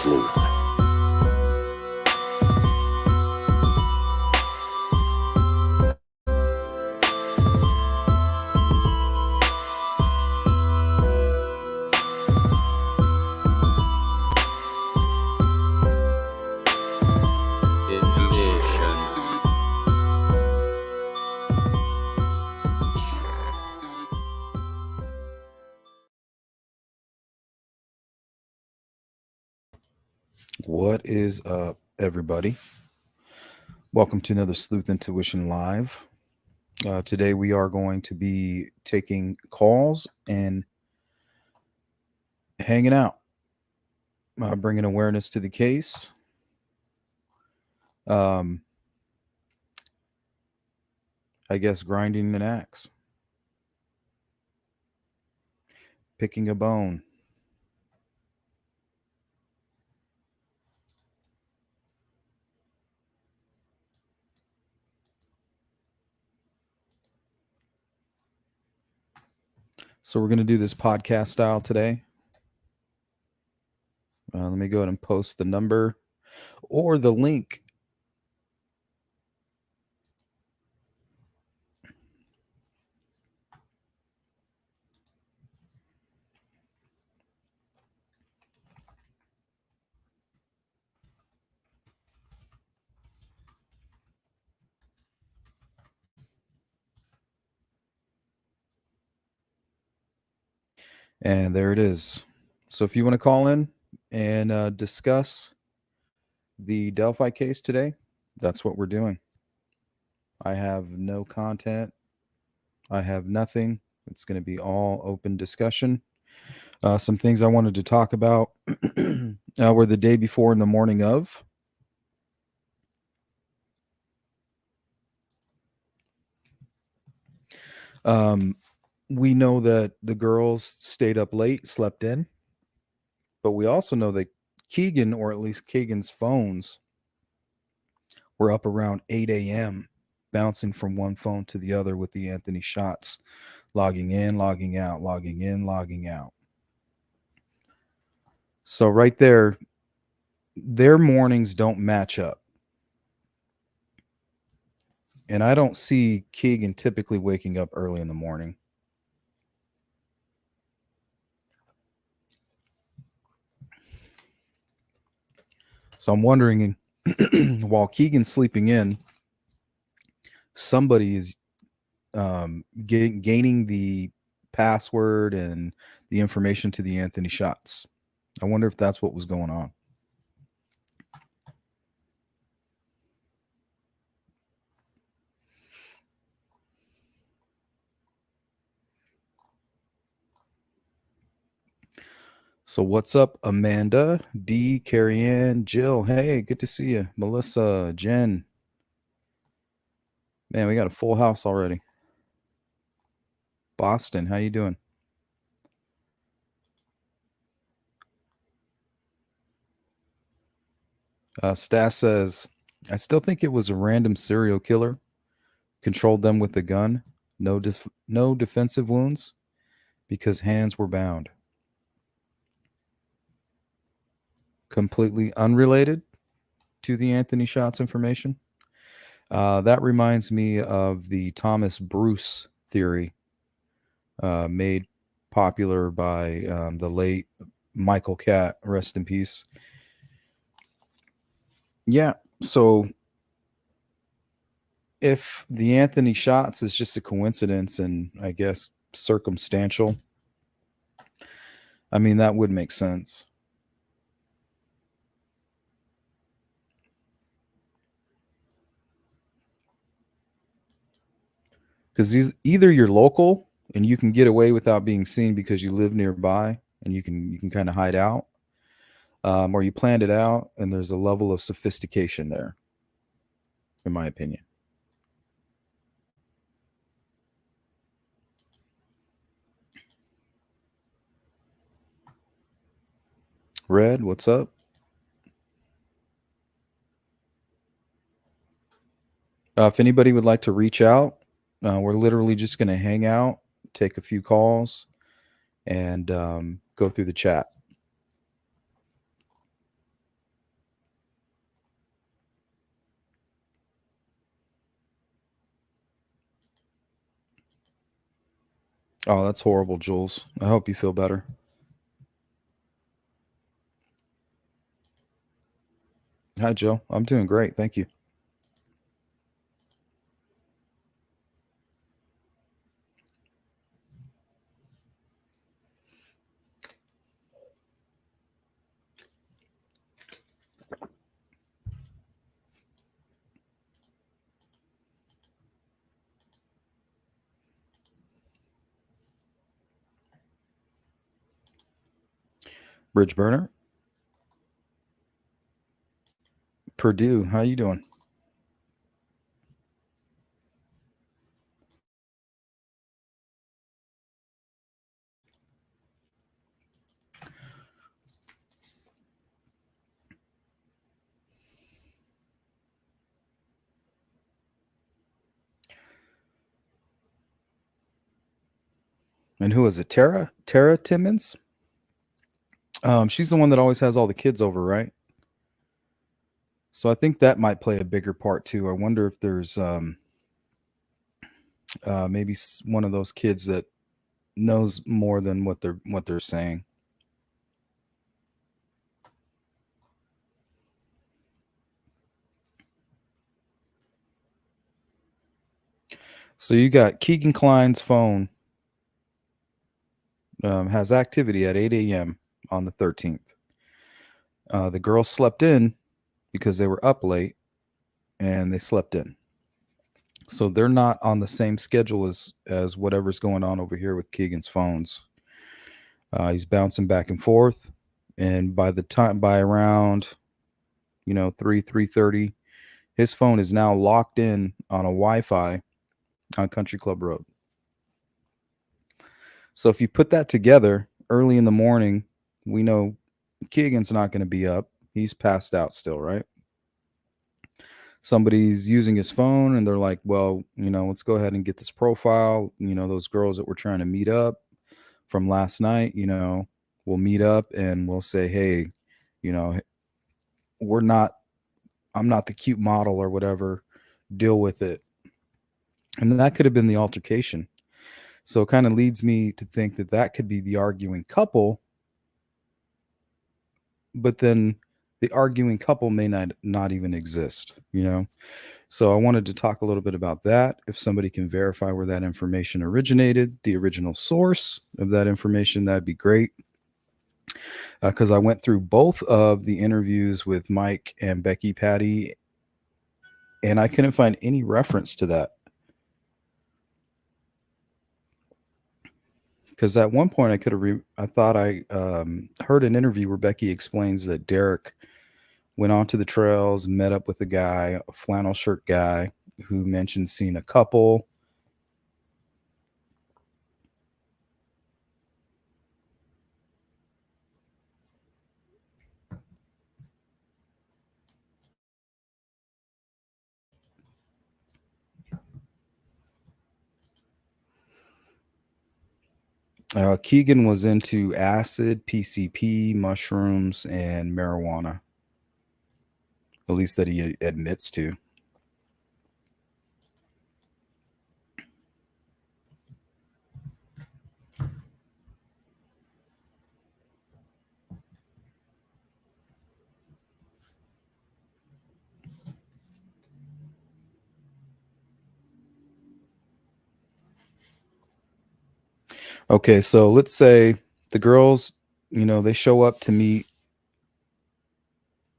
sleuth. What is up, everybody? Welcome to another Sleuth Intuition Live. Today we are going to be taking calls and hanging out, bringing awareness to the case. Um, I guess grinding an axe, picking a bone. So we're going to do this podcast style today. Let me go ahead and post the number or the link. And there it is. So if you want to call in and discuss the Delphi case today, that's what we're doing. I have no content. I have nothing. It's going to be all open discussion. Some things I wanted to talk about were the day before and the morning of. We know that the girls stayed up late, slept in, but we also know that Keegan, or at least Keegan's phones, were up around 8 a.m., bouncing from one phone to the other with the Anthony shots, logging in, logging out, logging in, logging out. So right there, their mornings don't match up. And I don't see Keegan typically waking up early in the morning. So I'm wondering, while Keegan's sleeping in, somebody is gaining the password and the information to the Anthony shots. I wonder if that's what was going on. So what's up, Amanda, D, Carrie Ann, Jill? Hey, good to see you. Melissa, Jen. Man, we got a full house already. Boston, how you doing? Stas says, I still think it was a random serial killer. Controlled them with a gun. No defensive wounds because hands were bound. Completely unrelated to the Anthony Shots information. That reminds me of the Thomas Bruce theory, made popular by the late Michael Catt, rest in peace. Yeah, so if the Anthony Shots is just a coincidence and I guess circumstantial, I mean, that would make sense. Because either you're local and you can get away without being seen because you live nearby and you can kind of hide out, or you planned it out and there's a level of sophistication there, in my opinion. Red, what's up? If anybody would like to reach out, we're literally just going to hang out, take a few calls, and go through the chat. Oh, that's horrible, Jules. I hope you feel better. Hi, Joe. I'm doing great. Thank you. Bridge burner. Purdue. How you doing? And who is it? Tara? Tara Timmons? She's the one that always has all the kids over, right? So I think that might play a bigger part too. I wonder if there's maybe one of those kids that knows more than what they're saying. So you got Keegan Klein's phone has activity at 8 a.m. on the 13th. The girls slept in because they were up late and they slept in. So they're not on the same schedule as whatever's going on over here with Keegan's phones. He's bouncing back and forth, and by around 3:30, his phone is now locked in on a Wi-Fi on Country Club Road. So if you put that together early in the morning, we know Keegan's not going to be up. He's passed out still, right? Somebody's using his phone and they're like, well, let's go ahead and get this profile. Those girls that were trying to meet up from last night, we'll meet up and we'll say, hey, you know, we're not, I'm not the cute model or whatever, deal with it. And that could have been the altercation. So it kind of leads me to think that that could be the arguing couple, but then the arguing couple may not even exist. So I wanted to talk a little bit about that. If somebody can verify where that information originated, the original source of that information, that'd be great. Because I went through both of the interviews with Mike and Becky Patty, and I couldn't find any reference to that. Because at one point I could have, I thought I heard an interview where Becky explains that Derek went onto the trails, met up with a guy, a flannel shirt guy, who mentioned seeing a couple. Keegan was into acid, PCP, mushrooms, and marijuana. At least that he admits to. Okay, so let's say the girls, they show up to meet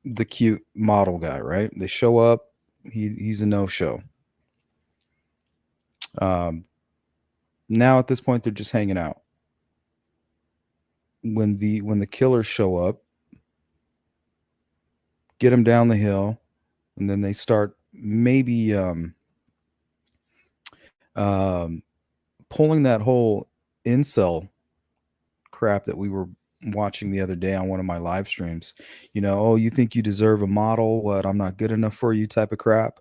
the cute model guy, right? They show up, he's a no-show. Now at this point they're just hanging out. When the killers show up, get them down the hill, and then they start maybe um, pulling that whole incel crap that we were watching the other day on one of my live streams. Oh, you think you deserve a model? What? I'm not good enough for you type of crap.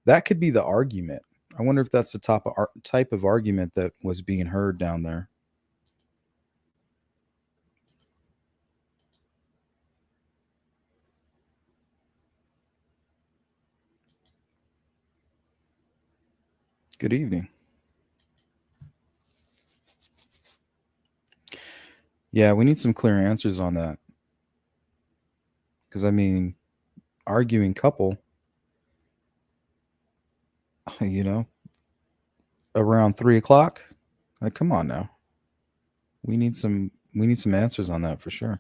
That could be the argument. I wonder if that's the type of argument that was being heard down there. Good evening. Yeah, we need some clear answers on that. Because, I mean, arguing couple, you know, around 3 o'clock. Like, come on now. We need some answers on that for sure.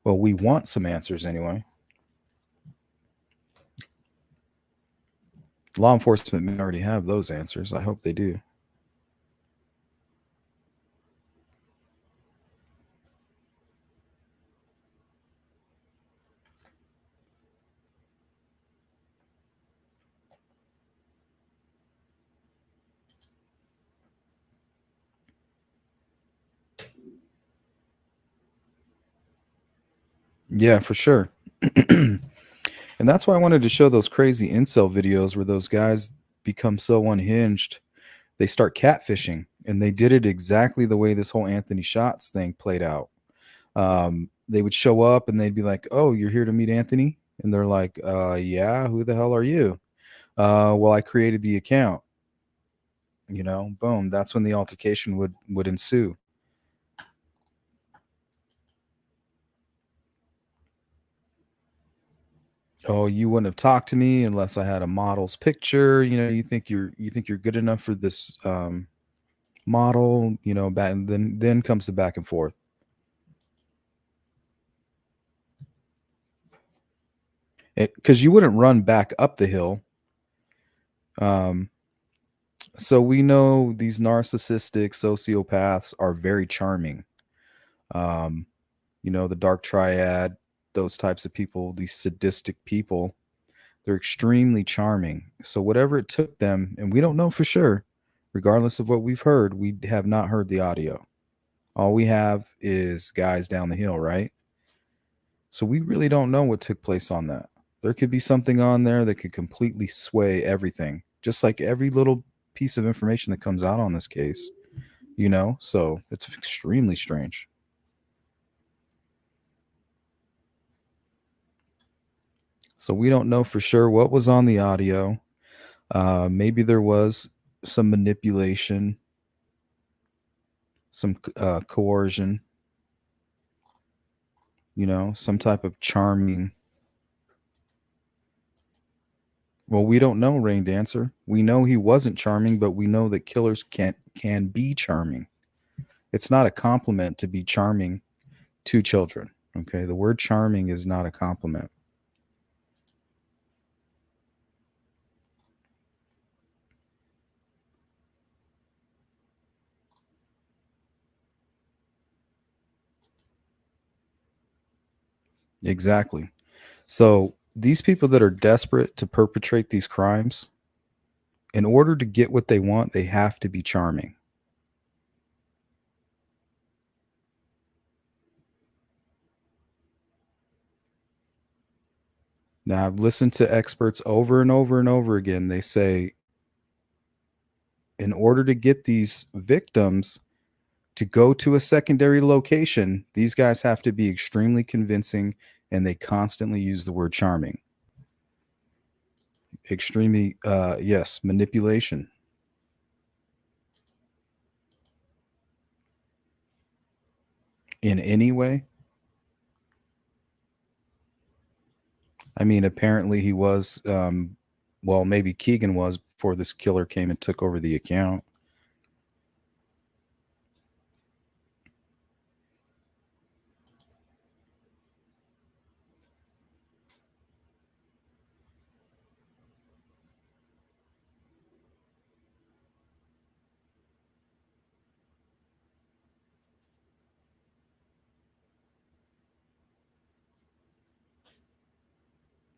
Well, we want some answers anyway. Law enforcement may already have those answers. I hope they do. Yeah, for sure. And that's why I wanted to show those crazy incel videos where those guys become so unhinged. They start catfishing, and they did it exactly the way this whole Anthony Shots thing played out. They would show up and they'd be like, "Oh, you're here to meet Anthony?" And they're like, yeah, who the hell are you?" Well, I created the account. Boom. That's when the altercation would ensue. "Oh, you wouldn't have talked to me unless I had a model's picture. You think you're good enough for this model. Back and then comes the back and forth. Because you wouldn't run back up the hill. Um, so we know these narcissistic sociopaths are very charming. Um, the dark triad, those types of people, these sadistic people, they're extremely charming. So whatever it took them, and we don't know for sure, regardless of what we've heard, we have not heard the audio. All we have is guys down the hill, right? So we really don't know what took place on that. There could be something on there that could completely sway everything, just like every little piece of information that comes out on this case, So it's extremely strange. So we don't know for sure what was on the audio. Maybe there was some manipulation, some coercion, some type of charming. Well, we don't know, Rain Dancer. We know he wasn't charming, but we know that killers can be charming. It's not a compliment to be charming to children. Okay, the word charming is not a compliment. Exactly. So these people that are desperate to perpetrate these crimes, in order to get what they want, they have to be charming. Now, I've listened to experts over and over and over again. They say, in order to get these victims to go to a secondary location, these guys have to be extremely convincing, and they constantly use the word charming. Extremely, yes, manipulation. In any way. I mean, apparently he was, well, maybe Keegan was before this killer came and took over the account.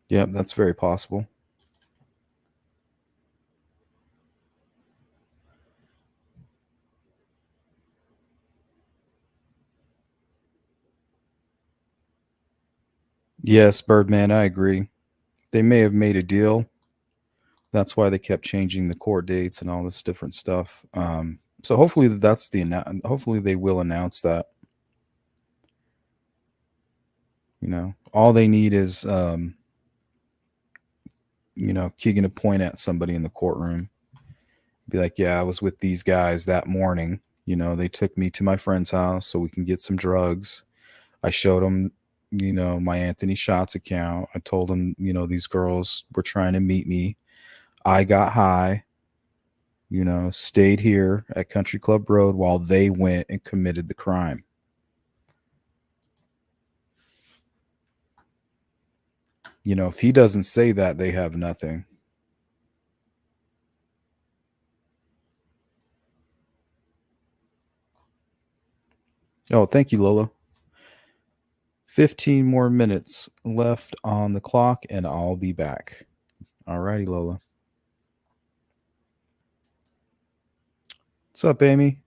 Yep, that's very possible. Yes, Birdman, I agree. They may have made a deal. That's why they kept changing the court dates and all this different stuff. So hopefully hopefully they will announce that. All they need is Keegan to point at somebody in the courtroom, be like, "Yeah, I was with these guys that morning." They took me to my friend's house so we can get some drugs. I showed them, my Anthony Shots account. I told them, these girls were trying to meet me. I got high, stayed here at Country Club Road while they went and committed the crime. If he doesn't say that, they have nothing. Oh, thank you, Lola. 15 more minutes left on the clock, and I'll be back. All righty, Lola. What's up, Amy?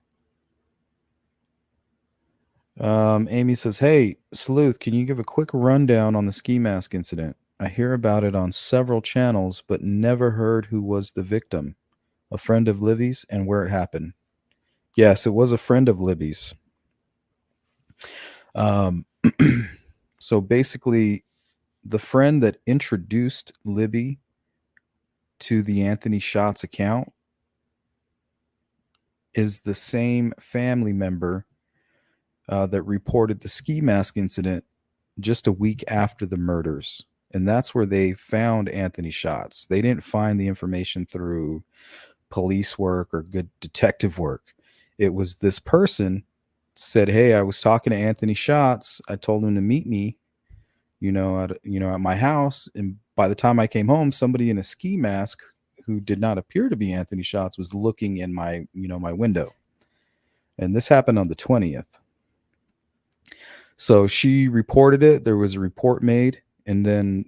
Amy says, "Hey, Sleuth, can you give a quick rundown on the ski mask incident? I hear about it on several channels, but never heard who was the victim. A friend of Livy's and where it happened." Yes, it was a friend of Libby's. Um, so basically, the friend that introduced Libby to the Anthony Shots account is the same family member that reported the ski mask incident just a week after the murders. And that's where they found Anthony Shots. They didn't find the information through police work or good detective work. It was this person said, "Hey, I was talking to Anthony Shots. I told him to meet me, at my house. And by the time I came home, somebody in a ski mask who did not appear to be Anthony Shots was looking in my window." And this happened on the 20th. So she reported it. There was a report made. And then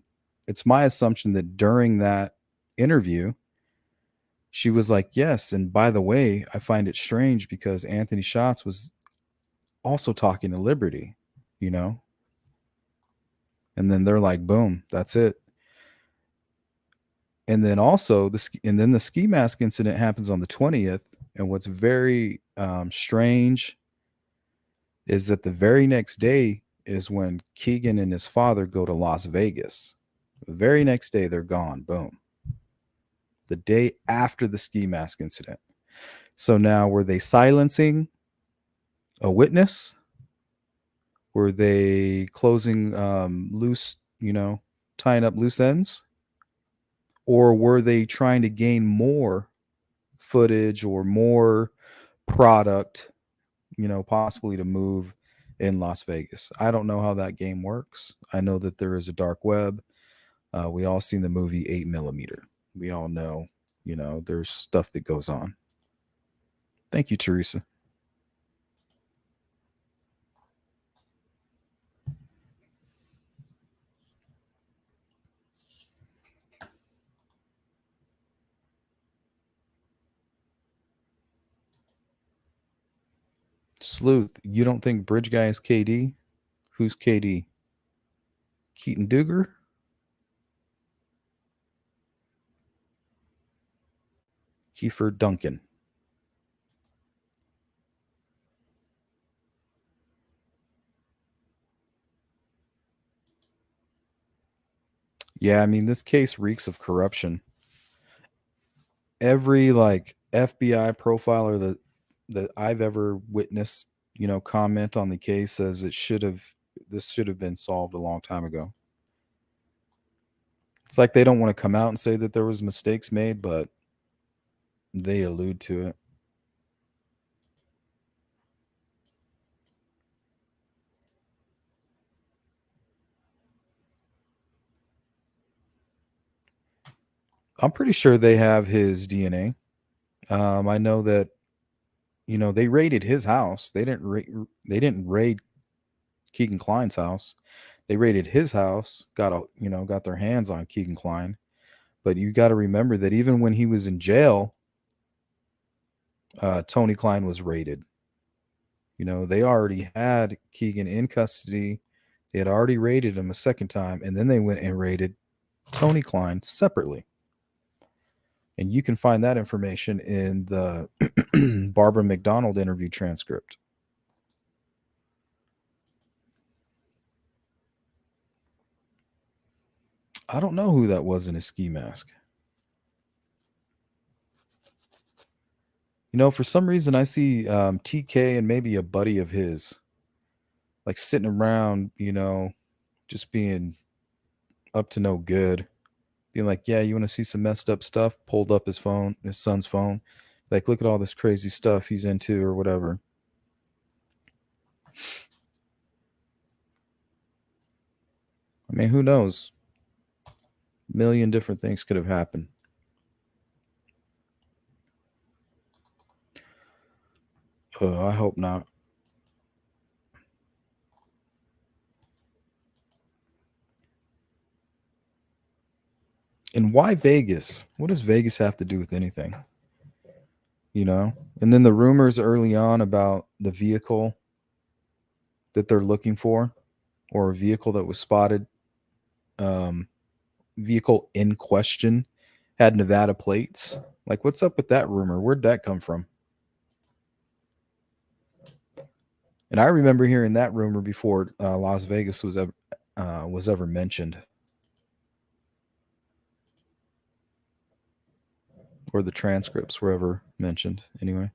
it's my assumption that during that interview, she was like, "Yes. And by the way, I find it strange because Anthony Shots was also talking to Liberty, you know?" And then they're like, boom, that's it. And then also the ski mask incident happens on the 20th. And what's very strange is that the very next day is when Keegan and his father go to Las Vegas. The very next day, they're gone. Boom. The day after the ski mask incident. So now, were they silencing a witness? Were they closing loose, tying up loose ends? Or were they trying to gain more footage or more product, possibly to move in Las Vegas? I don't know how that game works. I know that there is a dark web. We all seen the movie 8mm. We all know, there's stuff that goes on. Thank you, Teresa. Sleuth, you don't think Bridge Guy is KD? Who's KD? Keaton Duger? Kiefer Duncan. Yeah, I mean, this case reeks of corruption. Every FBI profiler that I've ever witnessed, comment on the case says this should have been solved a long time ago. It's like they don't want to come out and say that there was mistakes made, but they allude to it. I'm pretty sure they have his DNA. I know that they raided his house. They didn't raid Keegan Klein's house. They raided his house. Got their hands on Keegan Klein. But you got to remember that even when he was in jail, Tony Klein was raided. They already had Keegan in custody. They had already raided him a second time, and then they went and raided Tony Klein separately. And you can find that information in the Barbara McDonald interview transcript. I don't know who that was in a ski mask. For some reason, I see TK and maybe a buddy of his, like sitting around, just being up to no good. Being like, yeah, you want to see some messed up stuff? Pulled up his son's phone. Like, look at all this crazy stuff he's into or whatever. I mean, who knows? A million different things could have happened. I hope not. And why Vegas? What does Vegas have to do with anything? And then the rumors early on about the vehicle that they're looking for, or a vehicle that was spotted, um, vehicle in question had Nevada plates. Like, what's up with that rumor? Where'd that come from? And I remember hearing that rumor before Las Vegas was ever mentioned, or the transcripts were ever mentioned. Anyway.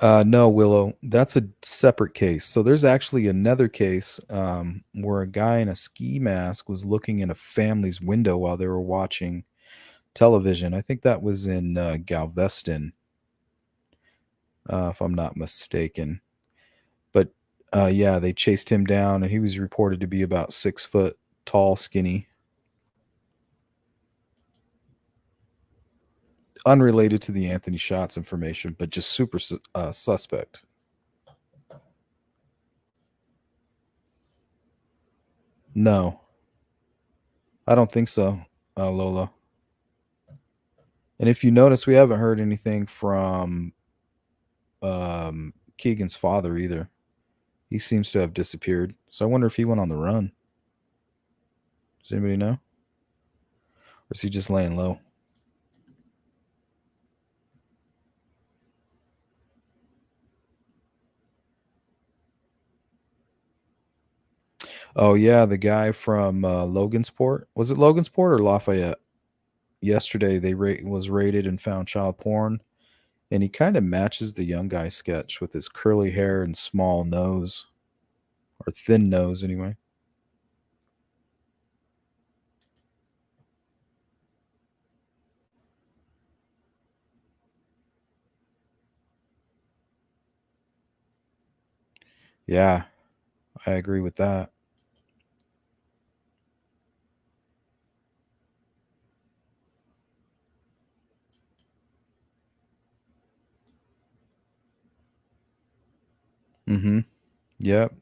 No, Willow, that's a separate case. So there's actually another case where a guy in a ski mask was looking in a family's window while they were watching television. I think that was in Galveston, if I'm not mistaken. But yeah, they chased him down, and he was reported to be about 6 foot tall, skinny, unrelated to the Anthony Shots information, but just super suspect. No, I don't think so, Lola. And if you notice, we haven't heard anything from Keegan's father either. He seems to have disappeared. So I wonder if he went on the run. Does anybody know? Or is he just laying low? Oh yeah, the guy from Logansport. Was it Logansport or Lafayette? Yesterday they was raided and found child porn, and he kind of matches the young guy sketch with his curly hair and small nose, or thin nose anyway. Yeah, I agree with that. Mm-hmm. Yep.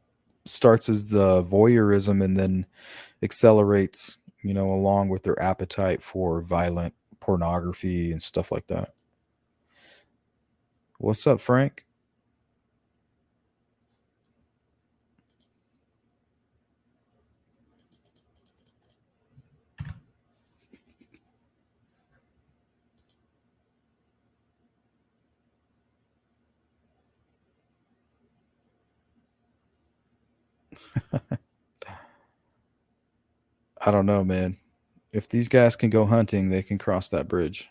Starts as the voyeurism and then accelerates, along with their appetite for violent pornography and stuff like that. What's up, Frank? I don't know, man. If these guys can go hunting, they can cross that bridge.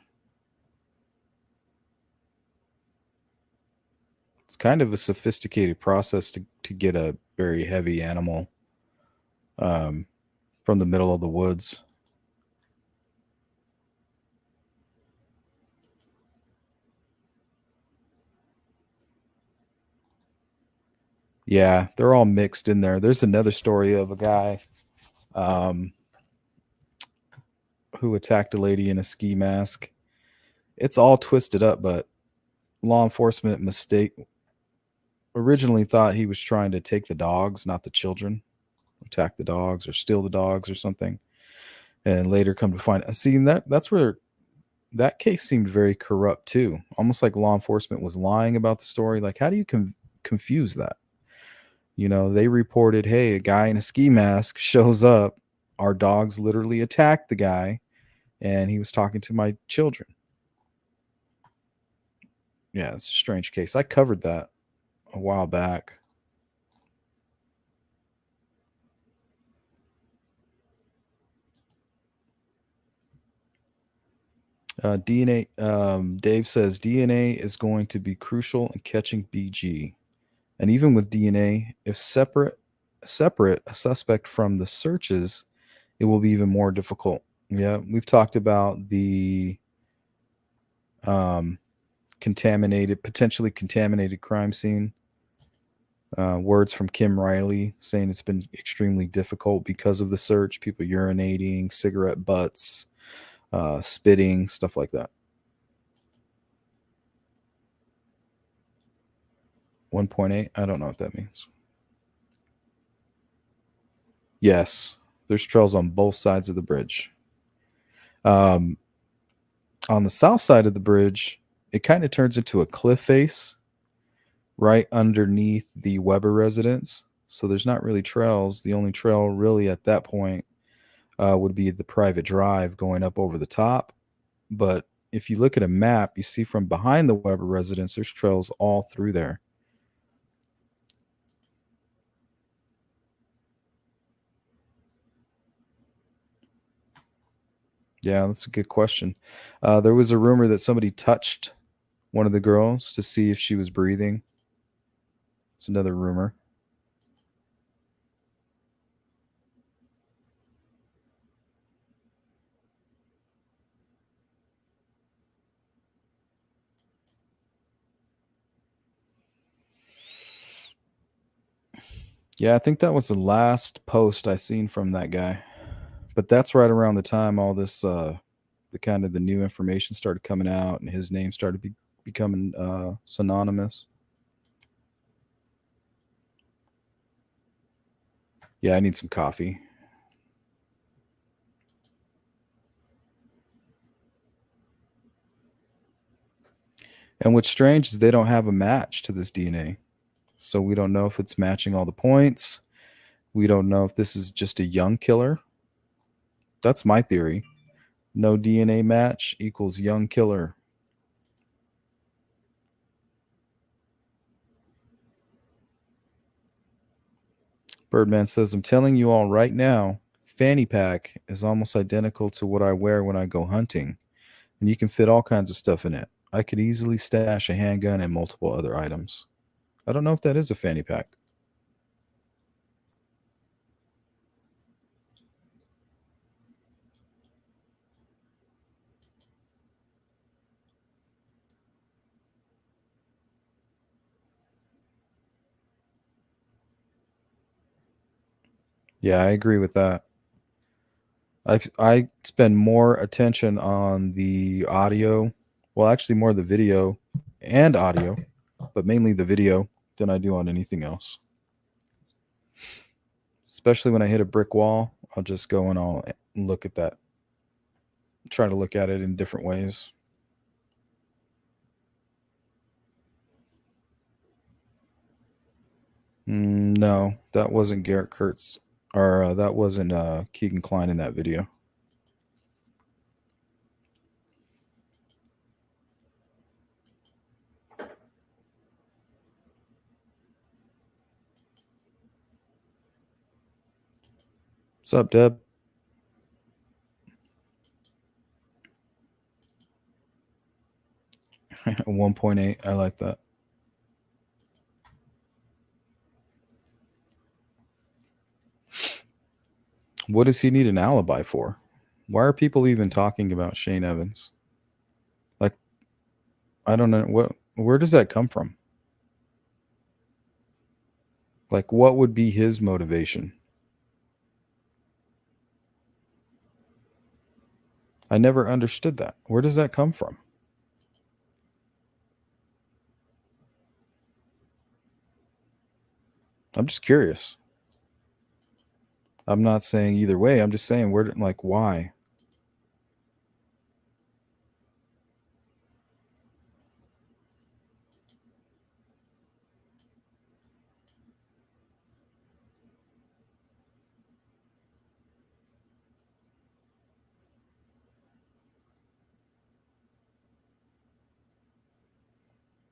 It's kind of a sophisticated process to get a very heavy animal um, from the middle of the woods. Yeah, they're all mixed in there. There's another story of a guy um, who attacked a lady in a ski mask. It's all twisted up, but law enforcement originally thought he was trying to take the dogs, not the children, attack the dogs or steal the dogs or something. And later come to find, see, that's where that case seemed very corrupt too. Almost like law enforcement was lying about the story. Like, how do you confuse that? They reported, hey, a guy in a ski mask shows up. Our dogs literally attacked the guy. and he was talking to my children. Yeah, it's a strange case. I covered that a while back. DNA. Dave says DNA is going to be crucial in catching BG, and even with DNA, if separate a suspect from the searches, it will be even more difficult. Yeah, we've talked about the um, potentially contaminated crime scene. Words from Kim Riley saying it's been extremely difficult because of the search. People urinating, cigarette butts, spitting, stuff like that. 1.8. I don't know what that means. Yes, there's trails on both sides of the bridge. Um, on the south side of the bridge, it kind of turns into a cliff face right underneath the Weber residence. So there's not really trails. The only trail really at that point would be the private drive going up over the top. But if you look at a map, you see from behind the Weber residence, there's trails all through there. Yeah, that's a good question. There was a rumor that somebody touched one of the girls to see if she was breathing. It's another rumor. Yeah, I think that was the last post I seen from that guy. But that's right around the time all this the kind of the new information started coming out and his name started becoming synonymous. Yeah, I need some coffee. And what's strange is they don't have a match to this DNA. So we don't know if it's matching all the points. We don't know if this is just a young killer. That's my theory. No DNA match equals young killer. Birdman says, I'm telling you all right now, fanny pack is almost identical to what I wear when I go hunting, and you can fit all kinds of stuff in it. I could easily stash a handgun and multiple other items. I don't know if that is a fanny pack. Yeah, I agree with that. I spend more attention on the audio, well, actually more the video and audio, but mainly the video than I do on anything else. Especially when I hit a brick wall, I'll just go and I'll look at that, try to look at it in different ways. No, that wasn't Garrett Kurtz, or that wasn't Keegan Klein in that video. What's up, Deb? 1.8. I like that. What does he need an alibi for? Why are people even talking about Shane Evans? Like, I don't know where does that come from? Like, what would be his motivation? I never understood that. Where does that come from? I'm just curious. I'm not saying either way. I'm just saying like why?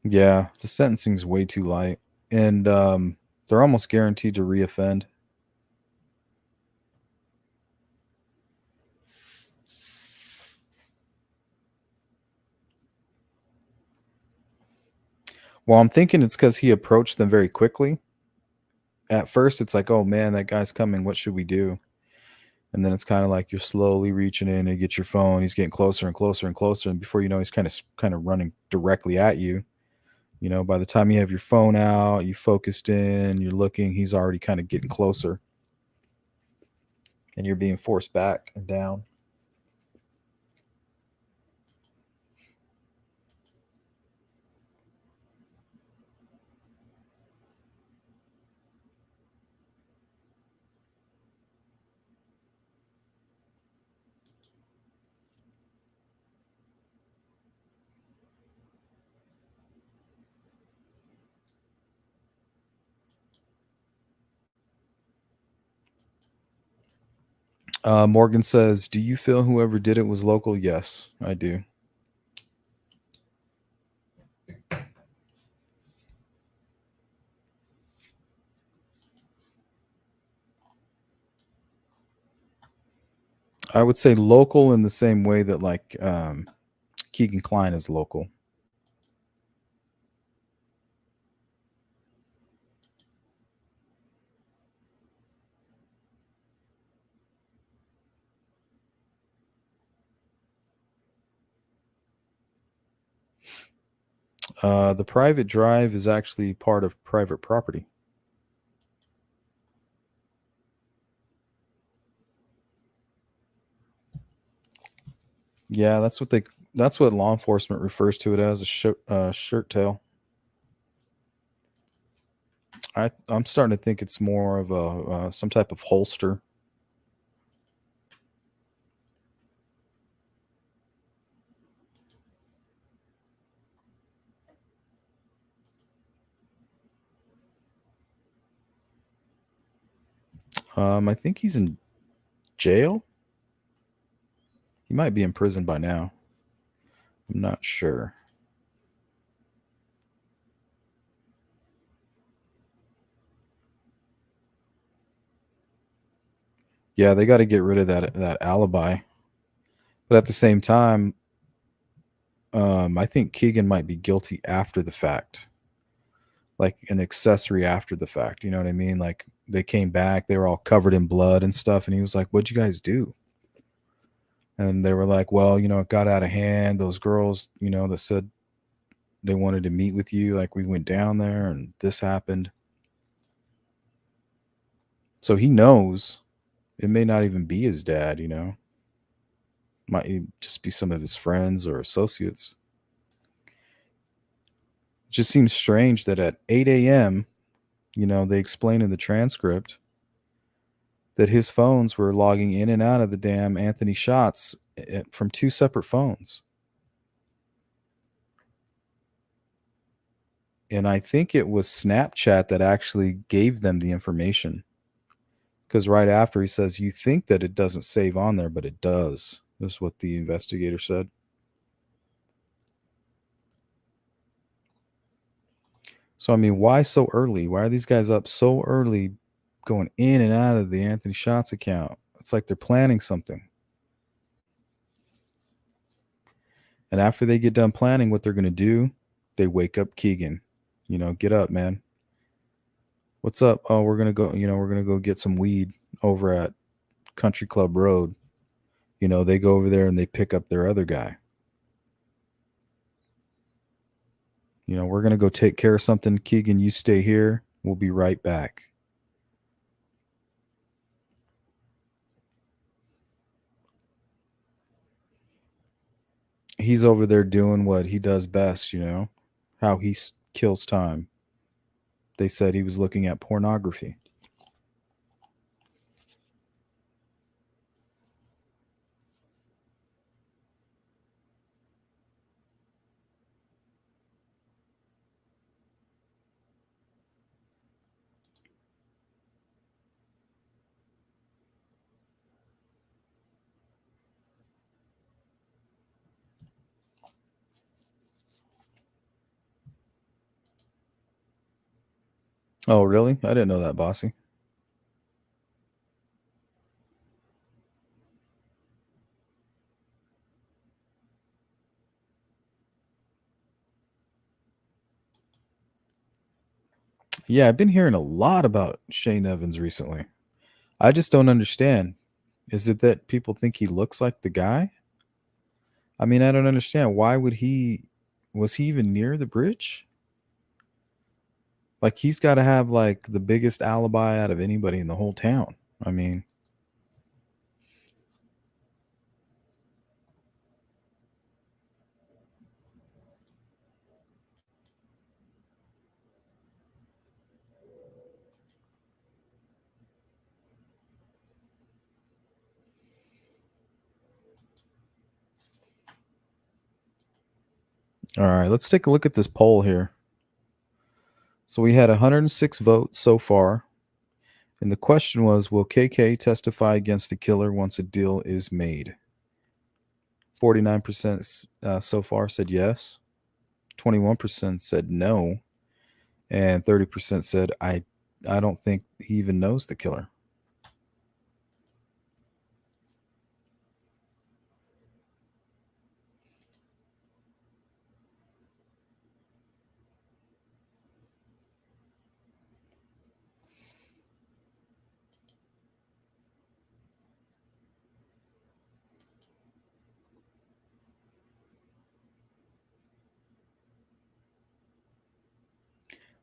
Yeah, the sentencing's way too light, and they're almost guaranteed to reoffend. Well, I'm thinking it's because he approached them very quickly. At first, it's like, oh man, that guy's coming. What should we do? And then it's kind of like you're slowly reaching in and get your phone. He's getting closer and closer and closer, and before you know, he's kind of running directly at you. You know, by the time you have your phone out, you focused in, you're looking, he's already kind of getting closer, and you're being forced back and down. Morgan says, "Do you feel whoever did it was local?" Yes, I do. I would say local in the same way that like Keegan Klein is local. The private drive is actually part of private property. Yeah, that's what law enforcement refers to it as, a shirt tail. I'm starting to think it's more of a some type of holster. I think he's in jail. He might be in prison by now. I'm not sure. Yeah, they got to get rid of that alibi. But at the same time, I think Keegan might be guilty after the fact, like an accessory after the fact. You know what I mean? Like they came back, they were all covered in blood and stuff, and he was like, "What'd you guys do?" And they were like, "Well, you know, it got out of hand. Those girls, you know, that said they wanted to meet with you, like we went down there, and this happened." So he knows it may not even be his dad. You know, might just be some of his friends or associates. It just seems strange that at 8 a.m., you know, they explain in the transcript that his phones were logging in and out of the damn Anthony shots from two separate phones. And I think it was Snapchat that actually gave them the information. Because right after he says, "You think that it doesn't save on there, but it does." This is what the investigator said. So, I mean, why so early? Why are these guys up so early going in and out of the Anthony Shots account? It's like they're planning something. And after they get done planning what they're going to do, they wake up Keegan. You know, get up, man. What's up? Oh, we're going to go, you know, we're going to go get some weed over at Country Club Road. You know, they go over there and they pick up their other guy. You know, we're going to go take care of something. Keegan, you stay here. We'll be right back. He's over there doing what he does best, you know, how he kills time. They said he was looking at pornography. Oh, really? I didn't know that, Bossy. Yeah, I've been hearing a lot about Shane Evans recently. I just don't understand. Is it that people think he looks like the guy? I mean, I don't understand. Why would he was he even near the bridge? Like he's got to have like the biggest alibi out of anybody in the whole town. I mean, all right, let's take a look at this poll here. So we had 106 votes so far. And the question was, will KK testify against the killer once a deal is made? 49% so far said yes. 21% said no. And 30% said, I don't think he even knows the killer.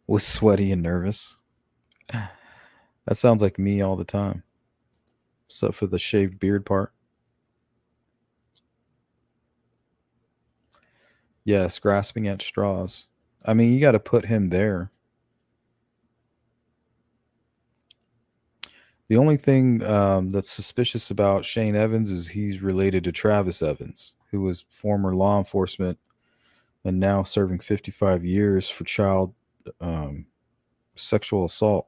Was sweaty and nervous. That sounds like me all the time, except for the shaved beard part. Yes, grasping at straws. I mean, you got to put him there. The only thing that's suspicious about Shane Evans is he's related to Travis Evans, who was former law enforcement and now serving 55 years for child um, sexual assault.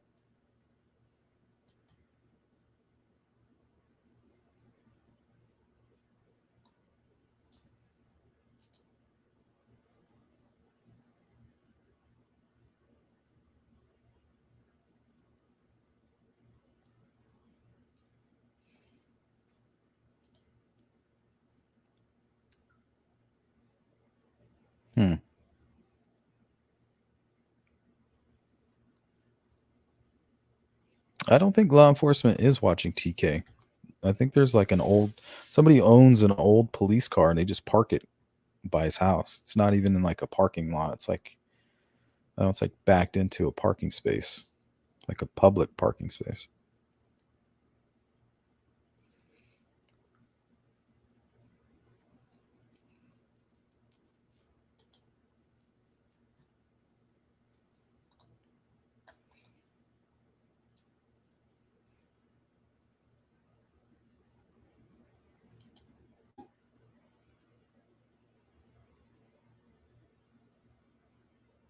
Hmm. I don't think law enforcement is watching TK. I think there's like somebody owns an old police car and they just park it by his house. It's not even in like a parking lot. It's like, I don't know, it's like backed into a parking space, like a public parking space.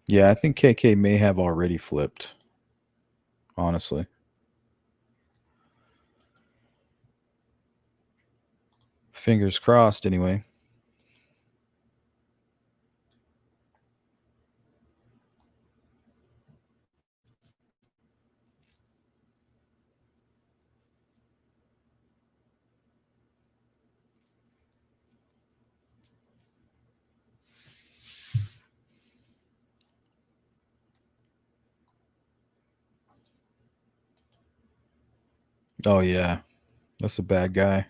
Yeah, I think KK may have already flipped, honestly. Fingers crossed, anyway. Oh, yeah. That's a bad guy.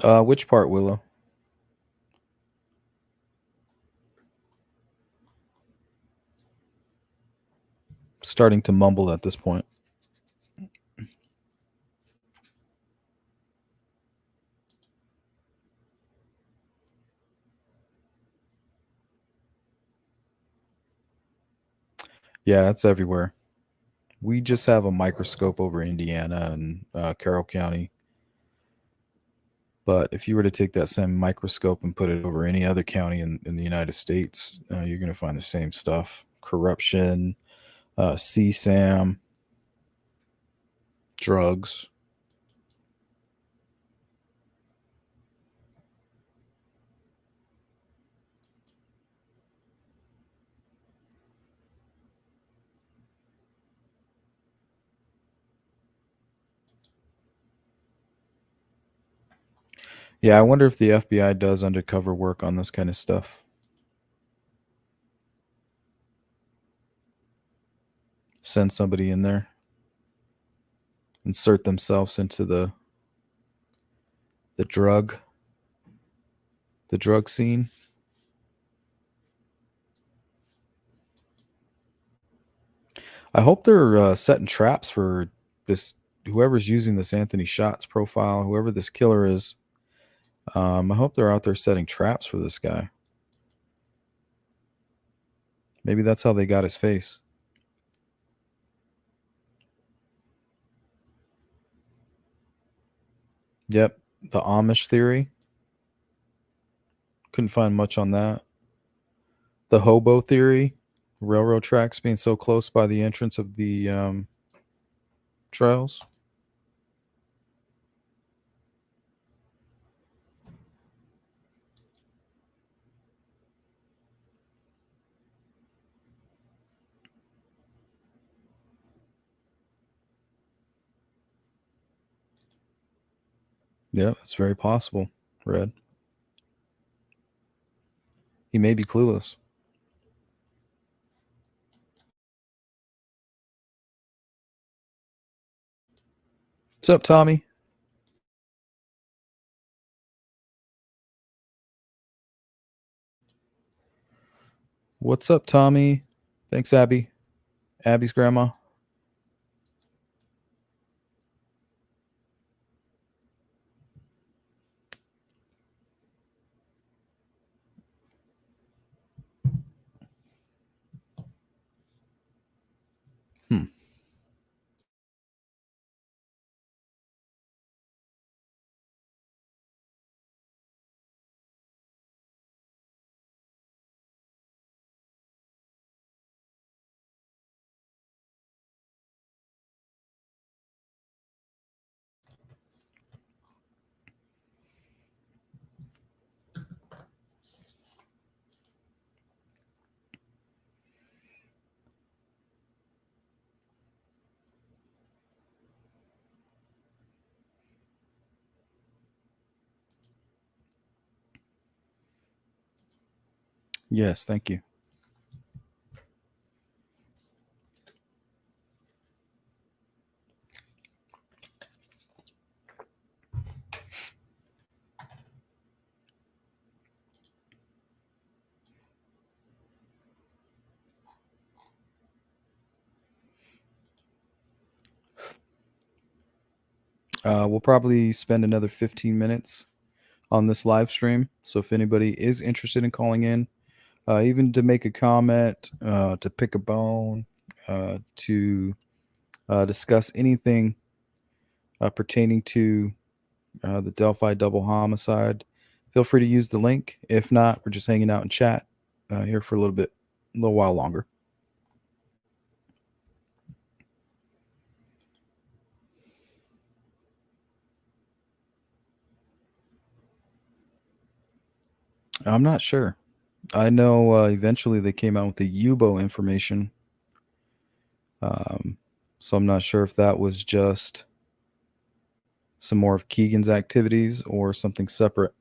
Which part, Willow? Starting to mumble at this point. Yeah, it's everywhere. We just have a microscope over Indiana and Carroll County. But if you were to take that same microscope and put it over any other county in the United States, you're going to find the same stuff: corruption, CSAM, drugs. Yeah, I wonder if the FBI does undercover work on this kind of stuff. Send somebody in there, insert themselves into the drug the drug scene. I hope they're setting traps for this whoever's using this Anthony Shots profile, whoever this killer is. I hope they're out there setting traps for this guy. Maybe that's how they got his face. Yep, the Amish theory. Couldn't find much on that. The hobo theory, railroad tracks being so close by the entrance of the trails. Yeah, that's very possible, Red. He may be clueless. What's up, Tommy? What's up, Tommy? Thanks, Abby. Abby's grandma. Hmm. Yes, thank you. We'll probably spend another 15 minutes on this live stream. So if anybody is interested in calling in, even to make a comment, to pick a bone, to discuss anything pertaining to the Delphi double homicide, feel free to use the link. If not, we're just hanging out in chat here for a little while longer. I'm not sure. I know eventually they came out with the UBO information. So I'm not sure if that was just some more of Keegan's activities or something separate.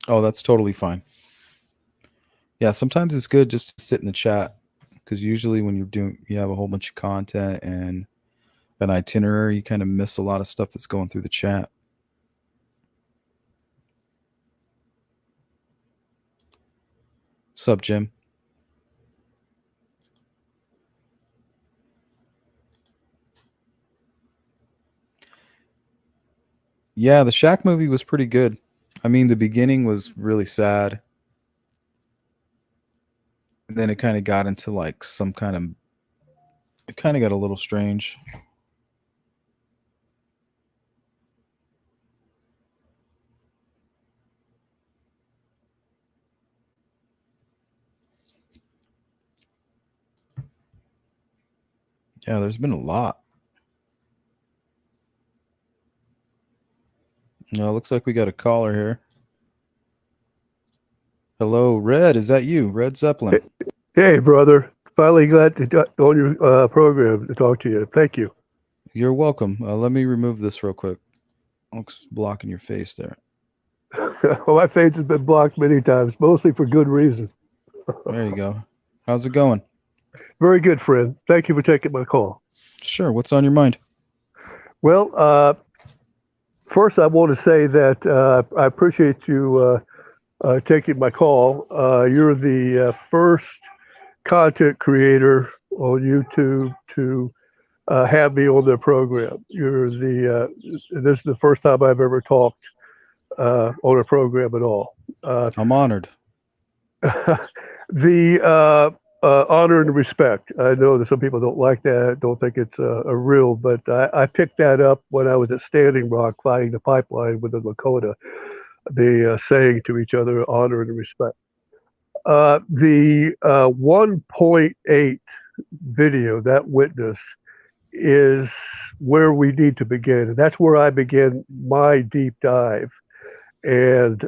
Oh, that's totally fine. Yeah, sometimes it's good just to sit in the chat because usually when you have a whole bunch of content and an itinerary, you kind of miss a lot of stuff that's going through the chat. Sup, Jim? Yeah, the Shaq movie was pretty good. I mean, the beginning was really sad. And then it kind of got into like some kind of, it kind of got a little strange. Yeah, there's been a lot. No, looks like we got a caller here. Hello, Red. Is that you, Red Zeppelin? Hey, brother. Finally glad to on your program to talk to you. Thank you. You're welcome. Let me remove this real quick. Looks blocking your face there. Well, my face has been blocked many times, mostly for good reason. There you go. How's it going? Very good, friend. Thank you for taking my call. Sure. What's on your mind? Well, first, I want to say that I appreciate you taking my call. You're the first content creator on YouTube to have me on their program. This is the first time I've ever talked on a program at all. I'm honored. The honor and respect. I know that some people don't like that, don't think it's a real, but I picked that up when I was at Standing Rock fighting the pipeline with the Lakota. The saying to each other, honor and respect. The 1.8 video, that witness, is where we need to begin. And that's where I begin my deep dive. And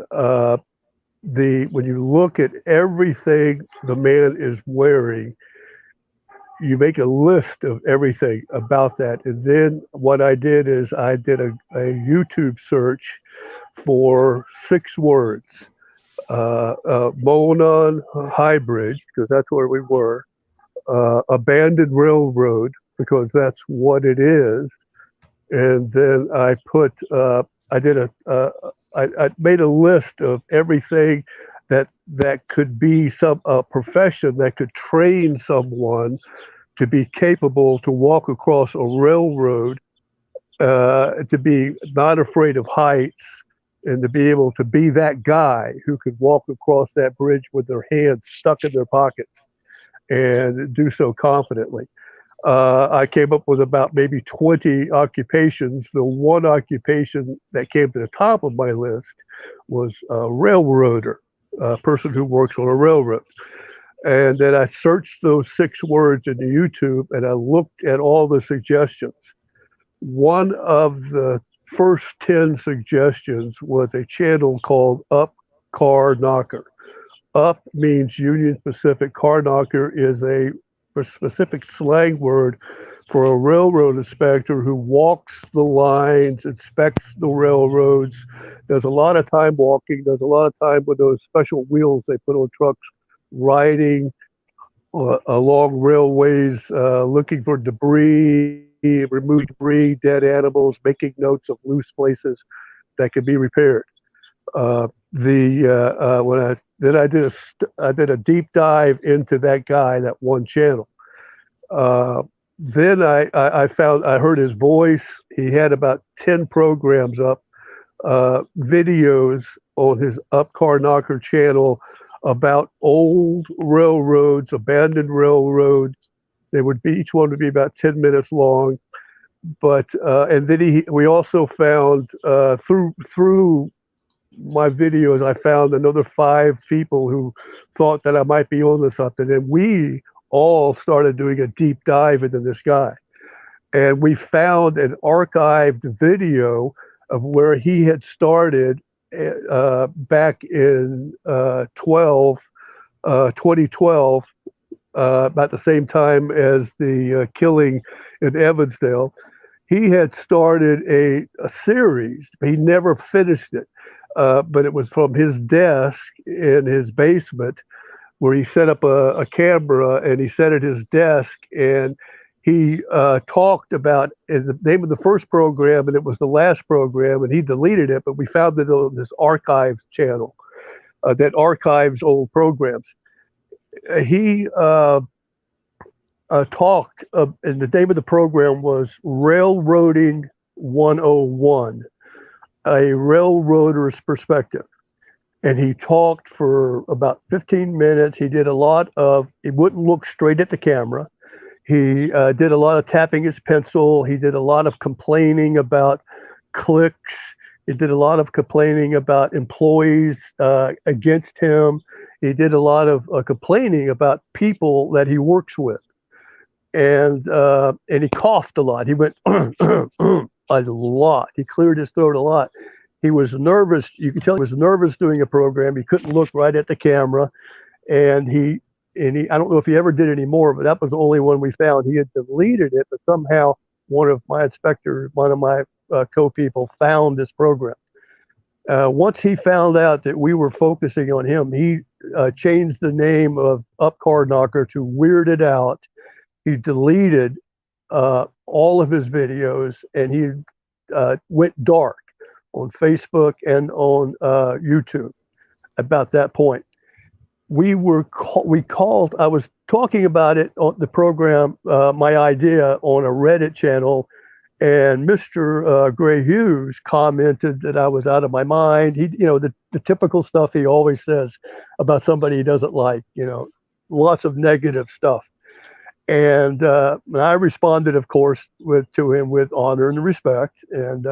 when you look at everything the man is wearing, you make a list of everything about that. And then what I did is I did a YouTube search for 6 words. Monon High Bridge, because that's where we were. Abandoned railroad, because that's what it is. And then I put, I made a list of everything that could be a profession that could train someone to be capable to walk across a railroad, to be not afraid of heights, and to be able to be that guy who could walk across that bridge with their hands stuck in their pockets and do so confidently. I came up with about maybe 20 occupations. The one occupation that came to the top of my list was a railroader, a person who works on a railroad. And then I searched those 6 words in YouTube and I looked at all the suggestions. One of the first 10 suggestions was a channel called Up Car Knocker. Up means Union Pacific. Car knocker is a specific slang word for a railroad inspector who walks the lines, inspects the railroads, does a lot of time walking, does a lot of time with those special wheels they put on trucks, riding along railways, looking for debris, remove debris, dead animals, making notes of loose places that could be repaired. I did a deep dive into that guy, that one channel. Then I heard his voice. He had about 10 programs up, videos on his Up Car Knocker channel about old railroads, abandoned railroads. Each one would be about 10 minutes long. But and then we also found through my videos, I found another 5 people who thought that I might be onto something, and we all started doing a deep dive into this guy. And we found an archived video of where he had started back in 2012, about the same time as the killing in Evansdale. He had started a series. He never finished it, but it was from his desk in his basement, where he set up a camera and he sat at his desk and he talked about the name of the first program, and it was the last program, and he deleted it, but we found it on this archive channel that archives old programs. He talked, and the name of the program was Railroading 101, a railroader's perspective. and he talked for about 15 minutes. He did a lot of, he wouldn't look straight at the camera. He did a lot of tapping his pencil. He did a lot of complaining about clicks. He did a lot of complaining about employees against him. He did a lot of complaining about people that he works with, and he coughed a lot. He went a lot. He cleared his throat a lot. He was nervous. You could tell he was nervous doing a program. He couldn't look right at the camera, and I don't know if he ever did any more, but that was the only one we found. He had deleted it, but somehow one of my inspectors, one of my co-people, found this program. Once he found out that we were focusing on him, he changed the name of Up Car Knocker to Weirded Out. He deleted all of his videos, and he went dark on Facebook and on YouTube about that point. We called, I was talking about it on the program, my idea, on a Reddit channel, and Mr. Gray Hughes commented that I was out of my mind. He, the typical stuff he always says about somebody he doesn't like, lots of negative stuff. And I responded, of course, to him with honor and respect. And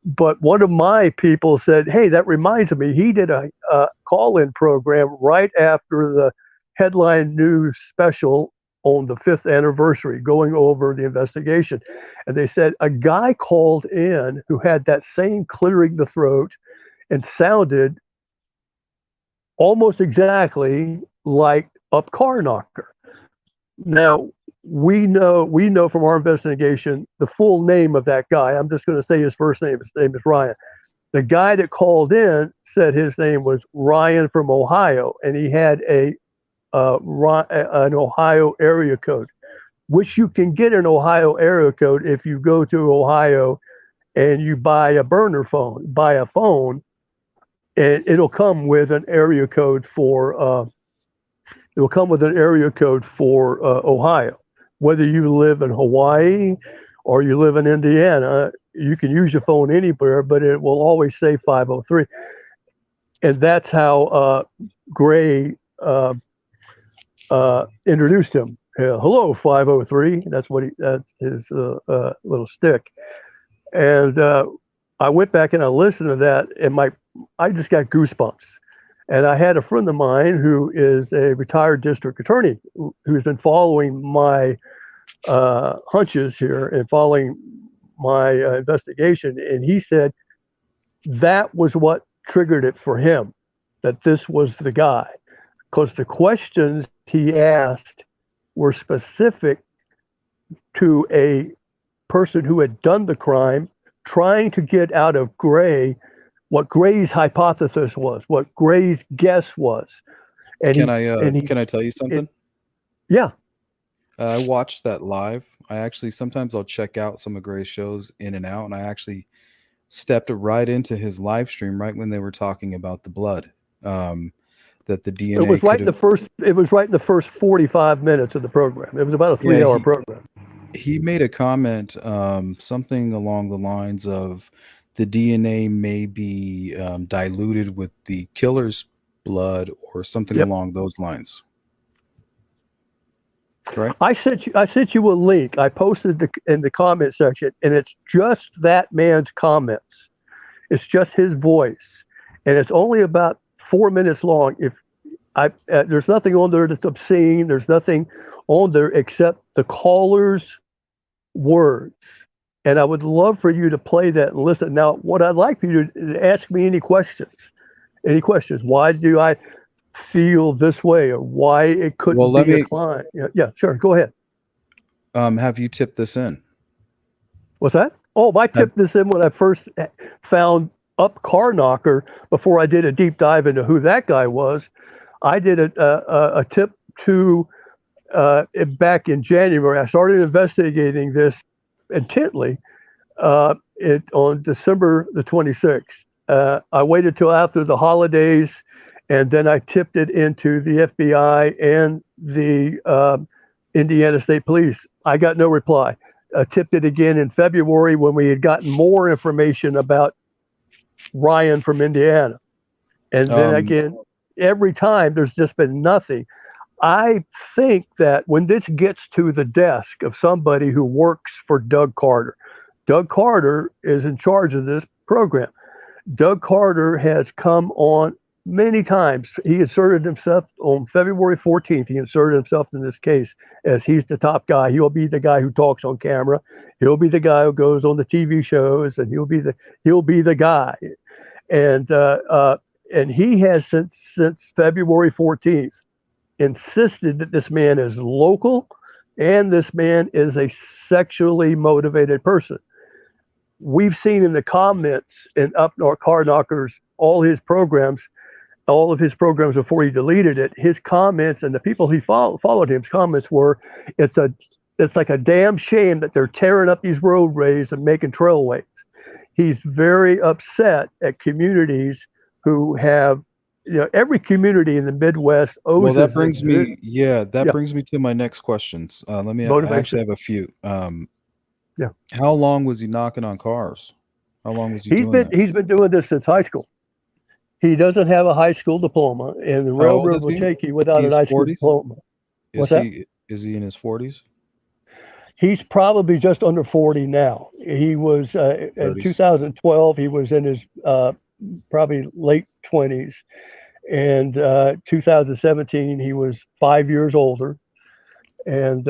but one of my people said, "Hey, that reminds me, he did a call-in program right after the headline news special on the 5th anniversary, going over the investigation." And they said a guy called in who had that same clearing the throat and sounded almost exactly like Up Car Knocker. Now, we know from our investigation the full name of that guy. I'm just going to say his first name. His name is Ryan. The guy that called in said his name was Ryan from Ohio, and he had an Ohio area code, which you can get an Ohio area code if you go to Ohio and you buy a phone, and it'll come with an area code for Ohio. Whether you live in Hawaii or you live in Indiana, you can use your phone anywhere, but it will always say 503. And that's how Gray introduced him. Hello, 503. That's his little stick. And I went back and I listened to that, and I just got goosebumps. And I had a friend of mine who is a retired district attorney who's been following my hunches here and following my investigation. And he said that was what triggered it for him, that this was the guy, because the questions he asked were specific to a person who had done the crime, trying to get out of Gray what Gray's hypothesis was, what Gray's guess was. And can I tell you something? Yeah. I watched that live. Sometimes I'll check out some of Gray's shows in and out, and I actually stepped right into his live stream right when they were talking about the blood. That the DNA. It was right in the first 45 minutes of the program. It was about a 3-hour program. He made a comment, something along the lines of, the DNA may be diluted with the killer's blood or something along those lines. Right? I sent you a link. I posted in the comment section, and it's just that man's comments. It's just his voice, and it's only about 4 minutes long. There's nothing on there that's obscene. There's nothing on there except the caller's words. And I would love for you to play that and listen. Now, what I'd like for you to ask me any questions. Why do I feel this way, or why it couldn't be a client? Yeah, sure. Go ahead. Have you tipped this in? What's that? Oh, I tipped this in when I first found Up Car Knocker. Before I did a deep dive into who that guy was, I did a tip to back in January. I started investigating this intently on December the 26th. I waited till after the holidays, and then I tipped it into the FBI and the Indiana State Police. I got no reply. I tipped it again in February when we had gotten more information about Ryan from Indiana. And then Um, again, every time there's just been nothing. I think that when this gets to the desk of somebody who works for Doug Carter is in charge of this program. Doug Carter has come on many times. He inserted himself on February 14th. He inserted himself in this case as he's the top guy. He'll be the guy who talks on camera. He'll be the guy who goes on the TV shows, and he'll be the guy. And and he has since February 14th insisted that this man is local and this man is a sexually motivated person. We've seen in the comments in Up North Car Knockers, all of his programs before he deleted it, his comments and the people he followed him's comments were, it's a it's like a damn shame that they're tearing up these roadways and making trailways. He's very upset at communities who have, every community in the Midwest well, owes that his brings me, yeah, that yeah, brings me to my next questions. I actually motivation. have a few. Yeah, How long was he knocking on cars? How long was he doing that? he's been doing this since high school. He doesn't have a high school diploma, and the How old railroad is will he? take you without a He's high school 40s? diploma. What's that? Is he in his 40s? He's probably just under 40 now. He was in 30s. 2012. He was in his probably late 20s, and 2017 he was 5 years older, and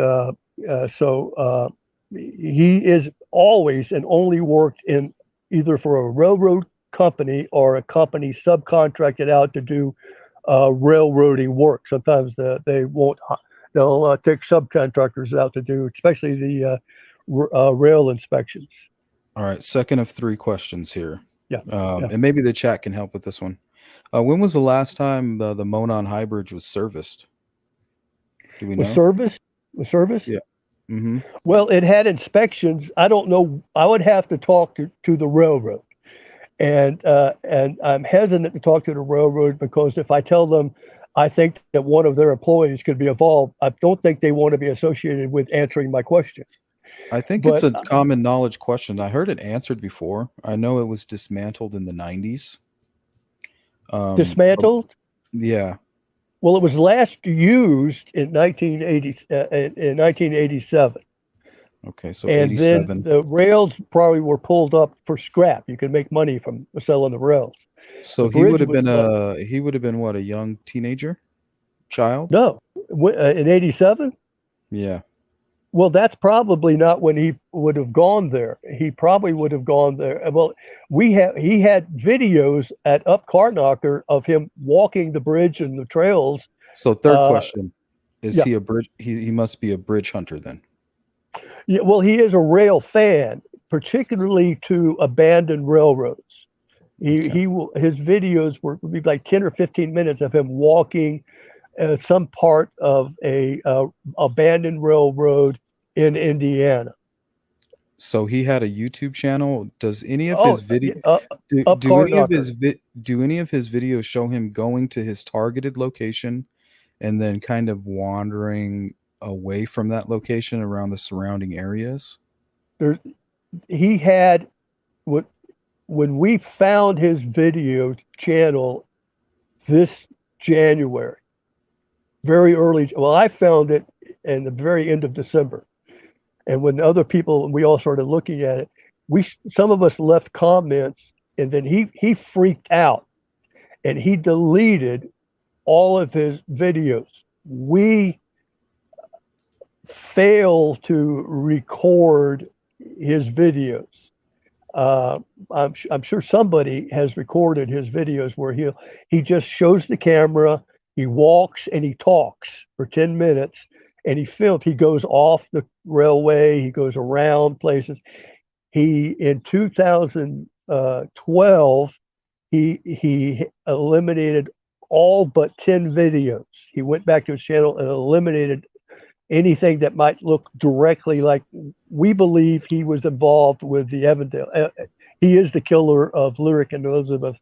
he is always and only worked in either for a railroad company or a company subcontracted out to do railroading work. Sometimes they won't. They'll take subcontractors out to do, especially the rail inspections. All right, second of three questions here. Yeah, yeah. And maybe the chat can help with this one. When was the last time the Monon High Bridge was serviced? Do we Was know? service? Was service? Yeah. Mm-hmm. Well, it had inspections. I don't know. I would have to talk to the railroad, and I'm hesitant to talk to the railroad because if I tell them I think that one of their employees could be involved, I don't think they want to be associated with answering my question. I think it's But a common knowledge question. I heard it answered before. I know it was dismantled in the 90s. But dismantled. yeah. Well, it was last used in 1980 in 1987, Okay, so and then 87. the rails probably were pulled up for scrap. You could make money from selling the rails. The So bridge was he would have been what, a young teenager? Child? no in 87. Yeah. Well, that's probably not when he would have gone there. He probably would have gone there. Well, he had videos at Up Car Knocker of him walking the bridge and the trails. So third Uh, question. Is yeah, he a bridge he must be a bridge hunter then. yeah. Well, he is a rail fan, particularly to abandoned railroads. Okay. His videos would be like 10 or 15 minutes of him walking some part of a abandoned railroad in Indiana. So he had a YouTube channel. Does any of Oh, his video Up do Car any of Knocker. his do any of his videos show him going to his targeted location and then kind of wandering away from that location around the surrounding areas? There's he had what when we found his video channel this January, very early. Well, I found it in the very end of December, and when other people we all started looking at it, some of us left comments, and then he freaked out and he deleted all of his videos. We fail to record his videos. I'm sure somebody has recorded his videos where he just shows the camera, he walks and he talks for 10 minutes, and he goes off the railway, he goes around places. He in 2012 he eliminated all but 10 videos. He went back to his channel and eliminated anything that might look directly like. We believe he was involved with the Evandale. He is the killer of Lyric and Elizabeth.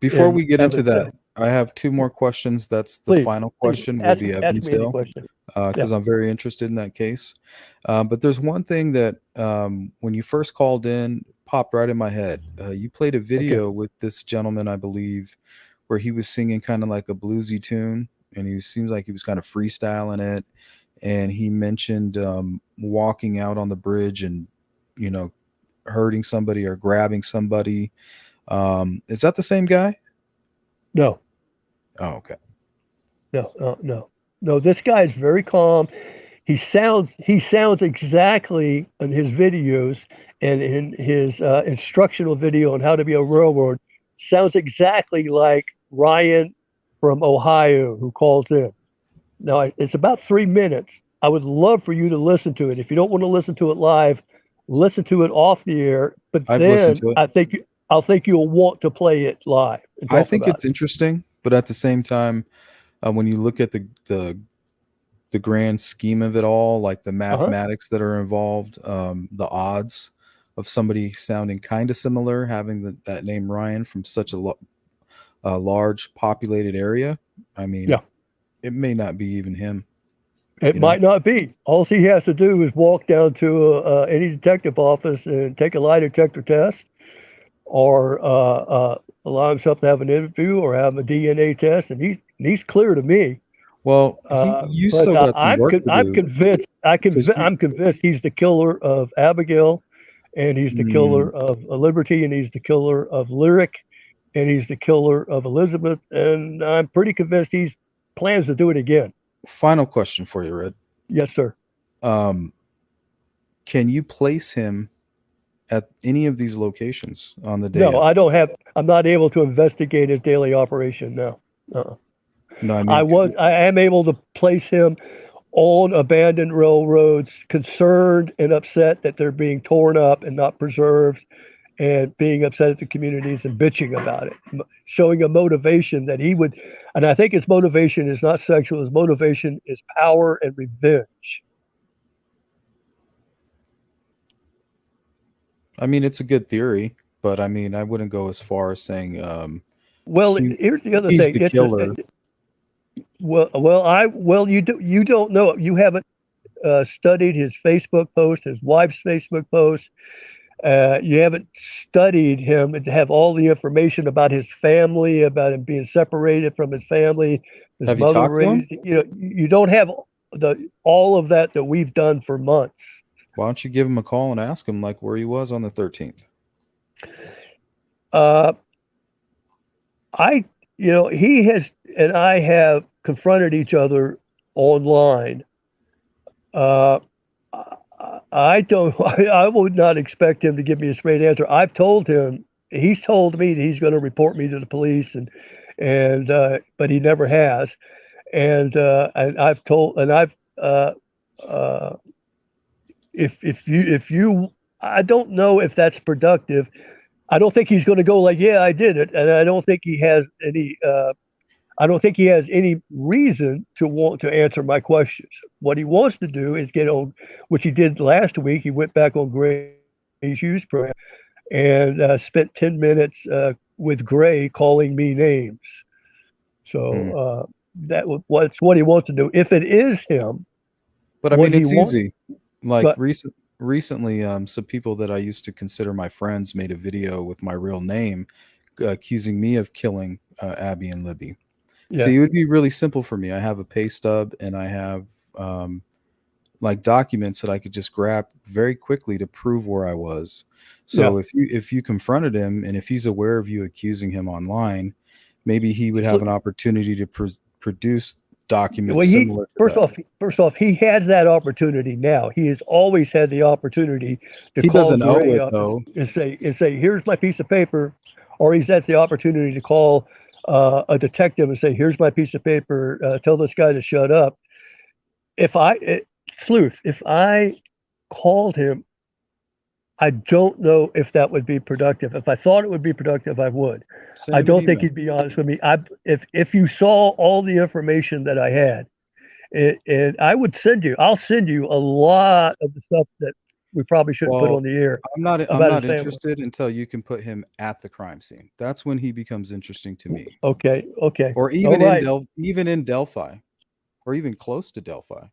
Before we get into Evansdale. that, I have two more questions. That's the Please, final please question will be ask me any Evansdale, question. because Yeah. I'm very interested in that case. But there's one thing that when you first called in, popped right in my head. You played a Okay. video with this gentleman, I believe, where he was singing kind of like a bluesy tune, and he seems like he was kind of freestyling it. And he mentioned walking out on the bridge and, you know, hurting somebody or grabbing somebody. Is that the same guy? No, Oh, okay. no. This guy is very calm. He sounds exactly in his videos and in his instructional video on how to be a railroad. Sounds exactly like Ryan from Ohio who calls in. Now it's about 3 minutes. I would love for you to listen to it. If you don't want to listen to it live, listen to it off the air. But I've listened then to it. I'll think you'll want to play it live and I talk think about it's it. interesting, but at the same time, when you look at the grand scheme of it all, like the Uh huh. mathematics that are involved, the odds of somebody sounding kind of similar, having that name Ryan from such a large populated area. I mean, Yeah. it may not be even him, It you know? might not be. All he has to do is walk down to any detective office and take a lie detector test, or allow himself to have an interview or have a DNA test, and he's clear to me. Well, you But still got some work to I'm do convinced because you. I'm convinced he's the killer of Abigail, and he's the Mm, killer of Liberty, and he's the killer of Lyric, and he's the killer of Elizabeth, and I'm pretty convinced he's plans to do it again. final question for you, Red. Yes, sir. Um, can you place him at any of these locations on the day No, of? I don't have. I'm not able to investigate his daily operation now. Uh-uh. No, I mean, I am able to place him on abandoned railroads, concerned and upset that they're being torn up and not preserved, and being upset at the communities and bitching about it, showing a motivation that he would. And I think his motivation is not sexual. His motivation is power and revenge. it's a good theory, but I mean, I wouldn't go as far as saying Well, he here's the other he's thing. the killer. You don't know. You haven't studied his Facebook post, his wife's Facebook post. You haven't studied him and to have all the information about his family, about him being separated from his family, his Have you mother talked to him? raised. You don't have all of that we've done for months. Why don't you give him a call and ask him like where he was on the 13th? Uh, I, he has and I have confronted each other online. Uh, I don't. I would not expect him to give me a straight answer. I've told him. He's told me that he's going to report me to the police, but he never has. And I've told, and I've uh, if you, I don't know if that's productive. I don't think he's going to go like, yeah, I did it, and I don't think he has any. I don't think he has any reason to want to answer my questions. What he wants to do is get on, which he did last week. He went back on Gray's use program and spent 10 minutes with Gray calling me names. So Hmm. what's what he wants to do. If it is him, But I what mean, he it's wants, easy. Like but recently, some people that I used to consider my friends made a video with my real name, accusing me of killing Abby and Libby. yeah, See, it would be really simple for me. I have a pay stub and I have um, like documents that I could just grab very quickly to prove where I was. yeah. So if you confronted him and if he's aware of you accusing him online, maybe he would have an opportunity to produce documents Well, he similar to first that. off, first off, he has that opportunity now. He has always had the opportunity to He call doesn't owe Gray it up though. and say, here's my piece of paper, or he's had the opportunity to call a detective and say, here's my piece of paper. Tell this guy to shut up. If I Sleuth, if I called him, I don't know if that would be productive. If I thought it would be productive, I would. I Same with don't you, think man. he'd be honest with me. If you saw all the information that I had, and I'll send you a lot of the stuff that we probably shouldn't put Well, on the air I'm about his not family. interested until you can put him at the crime scene. That's when he becomes interesting to me. Okay, okay, Or all right. Even in Delphi, or even close to Delphi.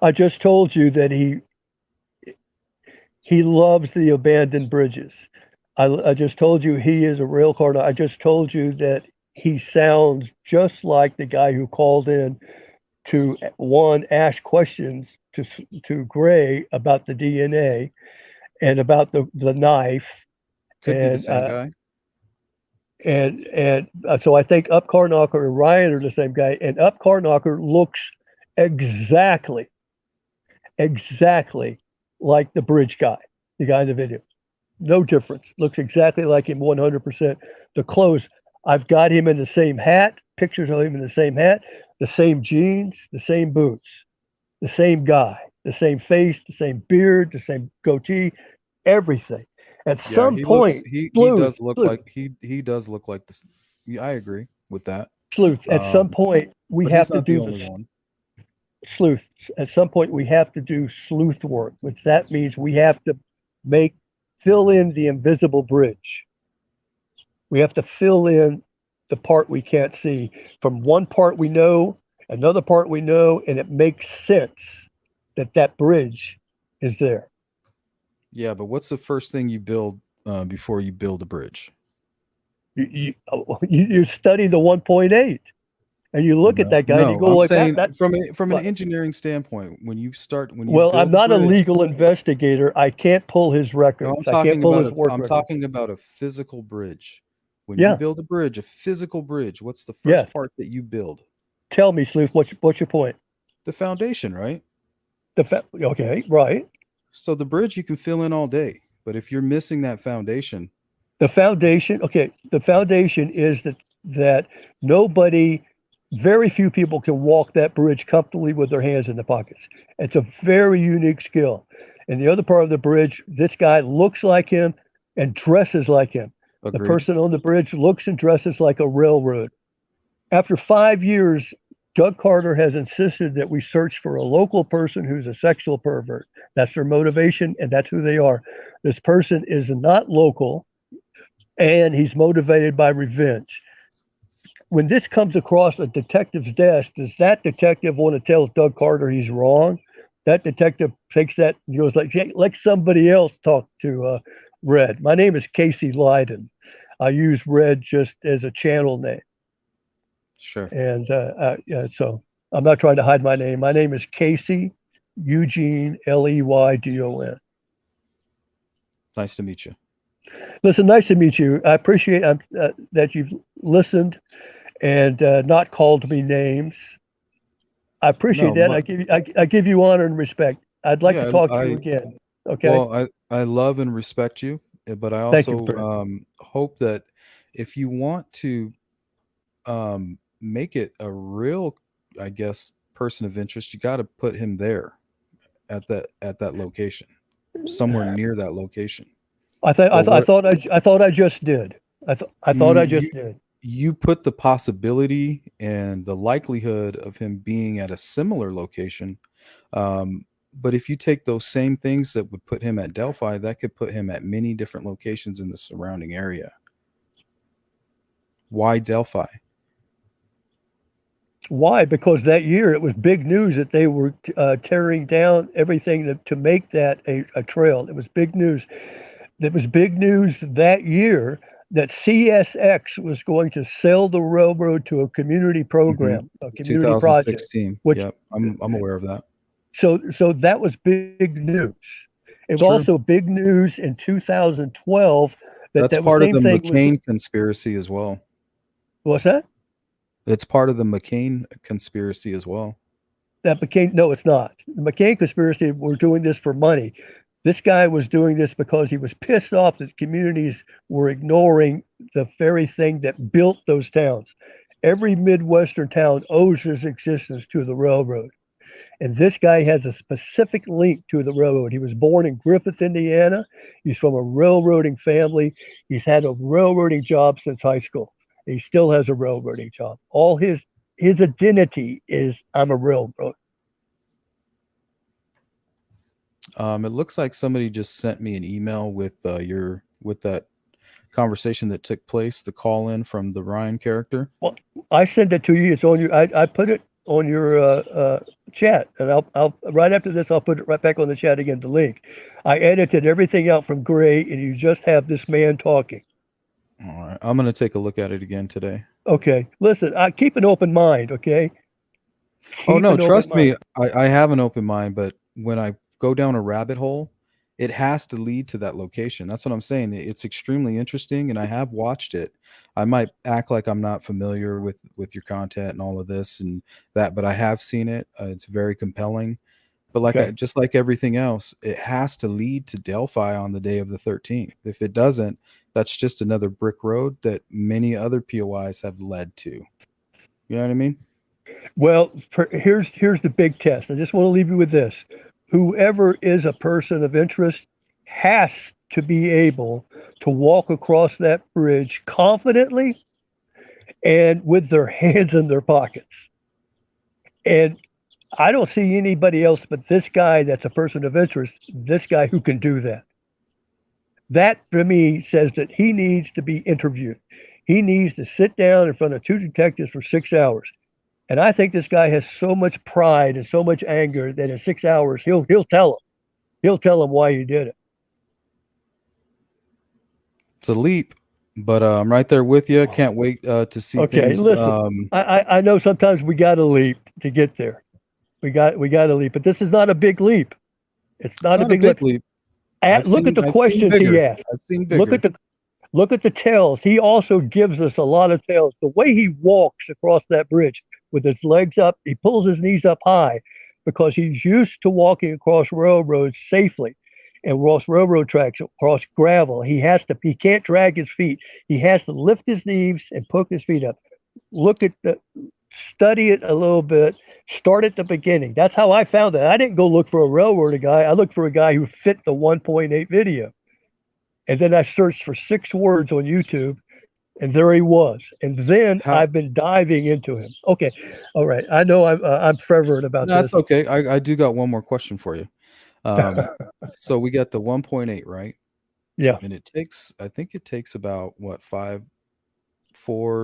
I just told you that he loves the abandoned bridges. I just told you he is a rail car. I just told you that he sounds just like the guy who called in to ask questions to Gray about the DNA and about the knife, Could be the and same guy. so I think Up Carknocker and Ryan are the same guy, and Up Carknocker looks exactly exactly like the bridge guy, the guy in the video. No difference. Looks exactly like him 100%. The clothes, I've got him in the same hat, pictures of him in the same hat, the same jeans, the same boots, the same guy, the same face, the same beard, the same goatee, everything. At Yeah, some he looks point, sleuth, sleuth, he does look like this. Yeah, I agree with that. sleuth, at some point, we But he's have to not the do only this one. sleuth. At some point, we have to do sleuth work, which that means we have to fill in the invisible bridge. We have to fill in the part we can't see. From one part we know, another part we know, and it makes sense that that bridge is there. Yeah, but what's the first thing you build before you build a bridge? You study the 1.8 and you look at No, that guy and you no. go I'm like saying from an but, engineering standpoint, when you well, I'm build a not a bridge. legal investigator. I can't pull his No, records. I can't pull his work I'm records. talking about a physical bridge. When you Yeah. build a bridge, a physical bridge, what's the first Yes. part that you build? Tell me, Sleuth, what's your point? The foundation, right? Okay, right. So the bridge you can fill in all day, but if you're missing that foundation, The foundation, okay, the foundation is that nobody, very few people can walk that bridge comfortably with their hands in the pockets. It's a very unique skill. And the other part of the bridge, this guy looks like him and dresses like him. The agreed. person on the bridge looks and dresses like a railroad. After 5 years, Doug Carter has insisted that we search for a local person who's a sexual pervert. That's their motivation, and that's who they are. This person is not local, and he's motivated by revenge. When this comes across a detective's desk, does that detective want to tell Doug Carter he's wrong? That detective takes that and goes like, "Hey, let somebody else talk to Red. My name is Casey Lyden. I use Red just as a channel name." Sure. And yeah, so I'm not trying to hide my name. My name is Casey Eugene Leydon. Nice to meet you. Listen, nice to meet you. I appreciate that you've listened and not called me names. I appreciate No, that. my, I give you honor and respect. I'd like to yeah, talk to you again. Okay. well, I love and respect you, but I Thank you, also Brent. hope that if you want to make it a real, I guess, person of interest, you got to put him there at that location, somewhere near that location. Or what I thought I just did. I thought you I you just did. you put the possibility and the likelihood of him being at a similar location. But if you take those same things that would put him at Delphi, that could put him at many different locations in the surrounding area. Why Delphi? Why? Because that year it was big news that they were tearing down everything to make that a trail. It was big news. It was big news that year that CSX was going to sell the railroad to a community Mhm. program, a community project, 2016. which Yep, I'm aware of that. so that was big news. It was True. also big news in 2012 that That's that was part of same the thing was McCain conspiracy as well. what's that? It's part of the McCain conspiracy as well. That McCain, no, it's not. The McCain conspiracy, we're doing this for money. This guy was doing this because he was pissed off that communities were ignoring the very thing that built those towns. Every Midwestern town owes its existence to the railroad. And this guy has a specific link to the railroad. He was born in Griffith, Indiana. He's from a railroading family. He's had a railroading job since high school. He still has a railroading job. All his identity is I'm a railroad. It looks like somebody just sent me an email with with that conversation that took place, the call in from the Ryan character. Well, I sent it to you. It's on your. I put it on your chat, and I'll right after this I'll put it right back on the chat again. The link. I edited everything out from gray, and you just have this man talking. All right. I'm going to take a look at it again today. Okay, listen, I keep an open mind. Okay, Oh, keep no, an open trust me. mind. I have an open mind, but when I go down a rabbit hole, it has to lead to that location. That's what I'm saying. It's extremely interesting, and I have watched it. I might act like I'm not familiar with your content and all of this and that, but I have seen it. It's very compelling. But Okay. just like everything else, it has to lead to Delphi on the day of the 13th. If it doesn't, that's just another brick road that many other POIs have led to. You know what I mean? Well, here's the big test. I just want to leave you with this. Whoever is a person of interest has to be able to walk across that bridge confidently and with their hands in their pockets. And I don't see anybody else but this guy that's a person of interest, this guy who can do that. That to me says that he needs to be interviewed. He needs to sit down in front of two detectives for 6 hours. And I think this guy has so much pride and so much anger that in 6 hours he'll tell him. He'll tell him why he did it. It's a leap, but I'm right there with you. Can't wait to see Okay, things. listen. I know sometimes we got to leap to get there. We got to leap, but this is not a big leap. It's It's not a not a big big leap. leap. Look at the I've seen questions he bigger. asked. I've seen Look at bigger. the tells. He also gives us a lot of tells. The way he walks across that bridge with his legs up, he pulls his knees up high because he's used to walking across railroads safely and across railroad tracks, across gravel. He can't drag his feet. He has to lift his knees and poke his feet up. Look at the study it a little bit. Start at the beginning. That's how I found it. I didn't go look for a railroad guy. I looked for a guy who fit the 1.8 video. And then I searched for 6 words on YouTube, and there he was. And then How? I've been diving into him. Okay, all right. I know I'm fervent about That's this. okay. I do got one more question for you. Um, so we got the 1.8, right? Yeah, And I think it takes about what, 4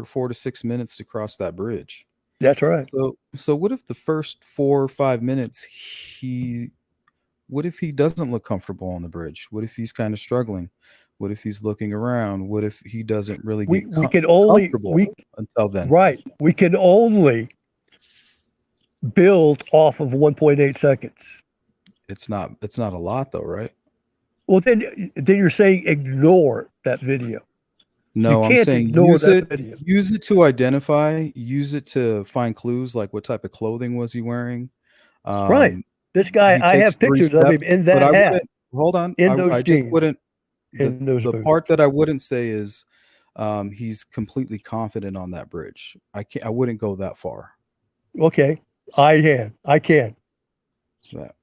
to 6 minutes to cross that bridge. that's right. So what if the first 4 or 5 minutes what if he doesn't look comfortable on the bridge? What if he's kind of struggling? What if he's looking around? What if he doesn't really We get we can only comfortable we until then? right. We can only build off of 1.8 seconds. It's not a lot though, right? Well, then you're saying ignore that video. You No, I'm can't saying ignore that video. use it to identify, use it to find clues like what type of clothing was he wearing. Right. Um, This guy, he I takes have three pictures of him steps, in but that I hat, wouldn't hold on. in those I just jeans, wouldn't in those the boots. part that I wouldn't say is he's completely confident on that bridge. I wouldn't go that far. Okay, I can. I can. That.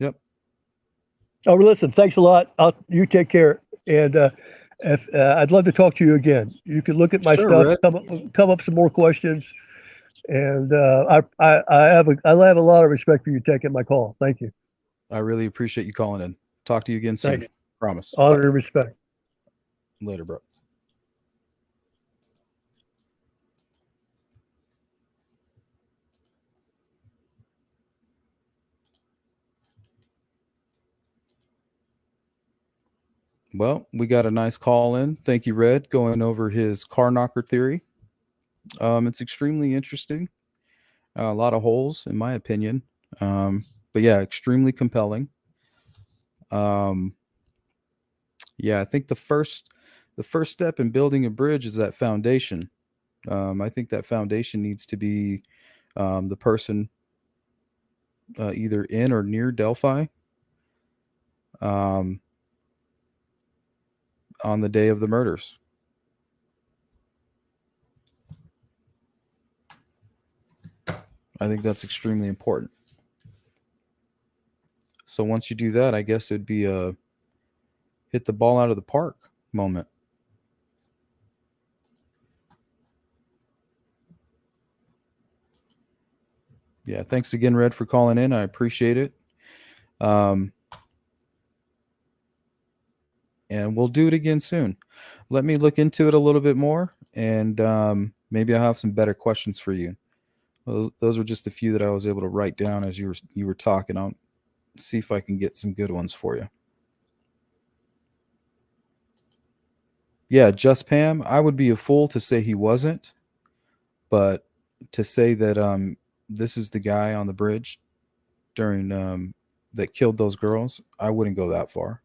Yep. Oh, well, listen, thanks a lot. You take care. And if I'd love to talk to you again. You can look at my Sure, stuff, Red. come up some more questions. And I have a lot of respect for you taking my call. Thank you. I really appreciate you calling in. Talk to you again soon. Thanks. Promise. Bye. Honor and respect. Later, bro. Well, we got a nice call in. Thank you, Red, going over his car knocker theory. It's extremely interesting. A lot of holes, in my opinion. But yeah, extremely compelling. Um, yeah, I think the first step in building a bridge is that foundation. I think that foundation needs to be the person either in or near Delphi um, on the day of the murders. I think that's extremely important. So once you do that, I guess it'd be a hit the ball out of the park moment. Yeah, thanks again, Red, for calling in. I appreciate it. Um, and we'll do it again soon. Let me look into it a little bit more, and maybe I'll have some better questions for you. Those were just a few that I was able to write down as you were talking. I'll see if I can get some good ones for you. Yeah, just Pam. I would be a fool to say he wasn't, but to say that this is the guy on the bridge during that killed those girls, I wouldn't go that far.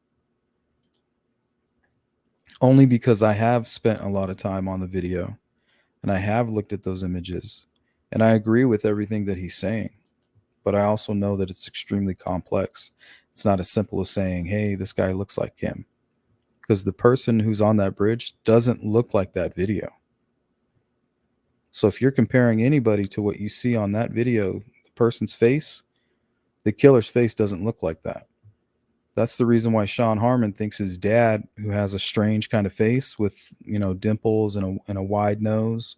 Only because I have spent a lot of time on the video and I have looked at those images and I agree with everything that he's saying. But I also know that it's extremely complex. It's not as simple as saying, hey, this guy looks like him. Because the person who's on that bridge doesn't look like that video. So if you're comparing anybody to what you see on that video, the person's face, the killer's face doesn't look like that. That's the reason why Sean Harmon thinks his dad, who has a strange kind of face with, dimples and a wide nose,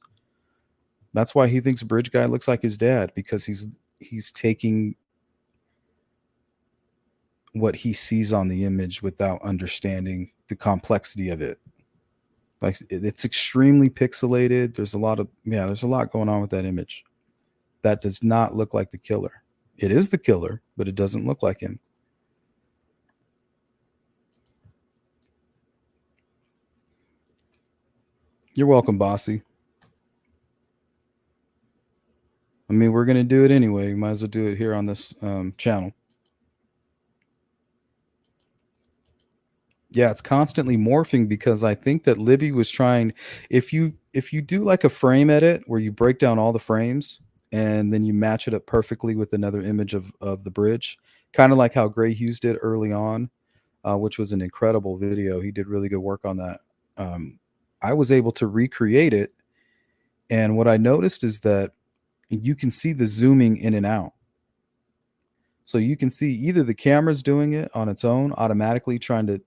that's why he thinks Bridge Guy looks like his dad, because he's taking what he sees on the image without understanding the complexity of it. Like, it's extremely pixelated. There's a lot going on with that image. That does not look like the killer. It is the killer, but it doesn't look like him. You're welcome, Bossy. I mean, we're going to do it anyway. We might as well do it here on this channel. Yeah, it's constantly morphing because I think that Libby was trying, if you do like a frame edit where you break down all the frames and then you match it up perfectly with another image of the bridge, kind of like how Gray Hughes did early on, which was an incredible video. He did really good work on that. I was able to recreate it, and what I noticed is that you can see the zooming in and out. So you can see either the camera's doing it on its own, automatically trying to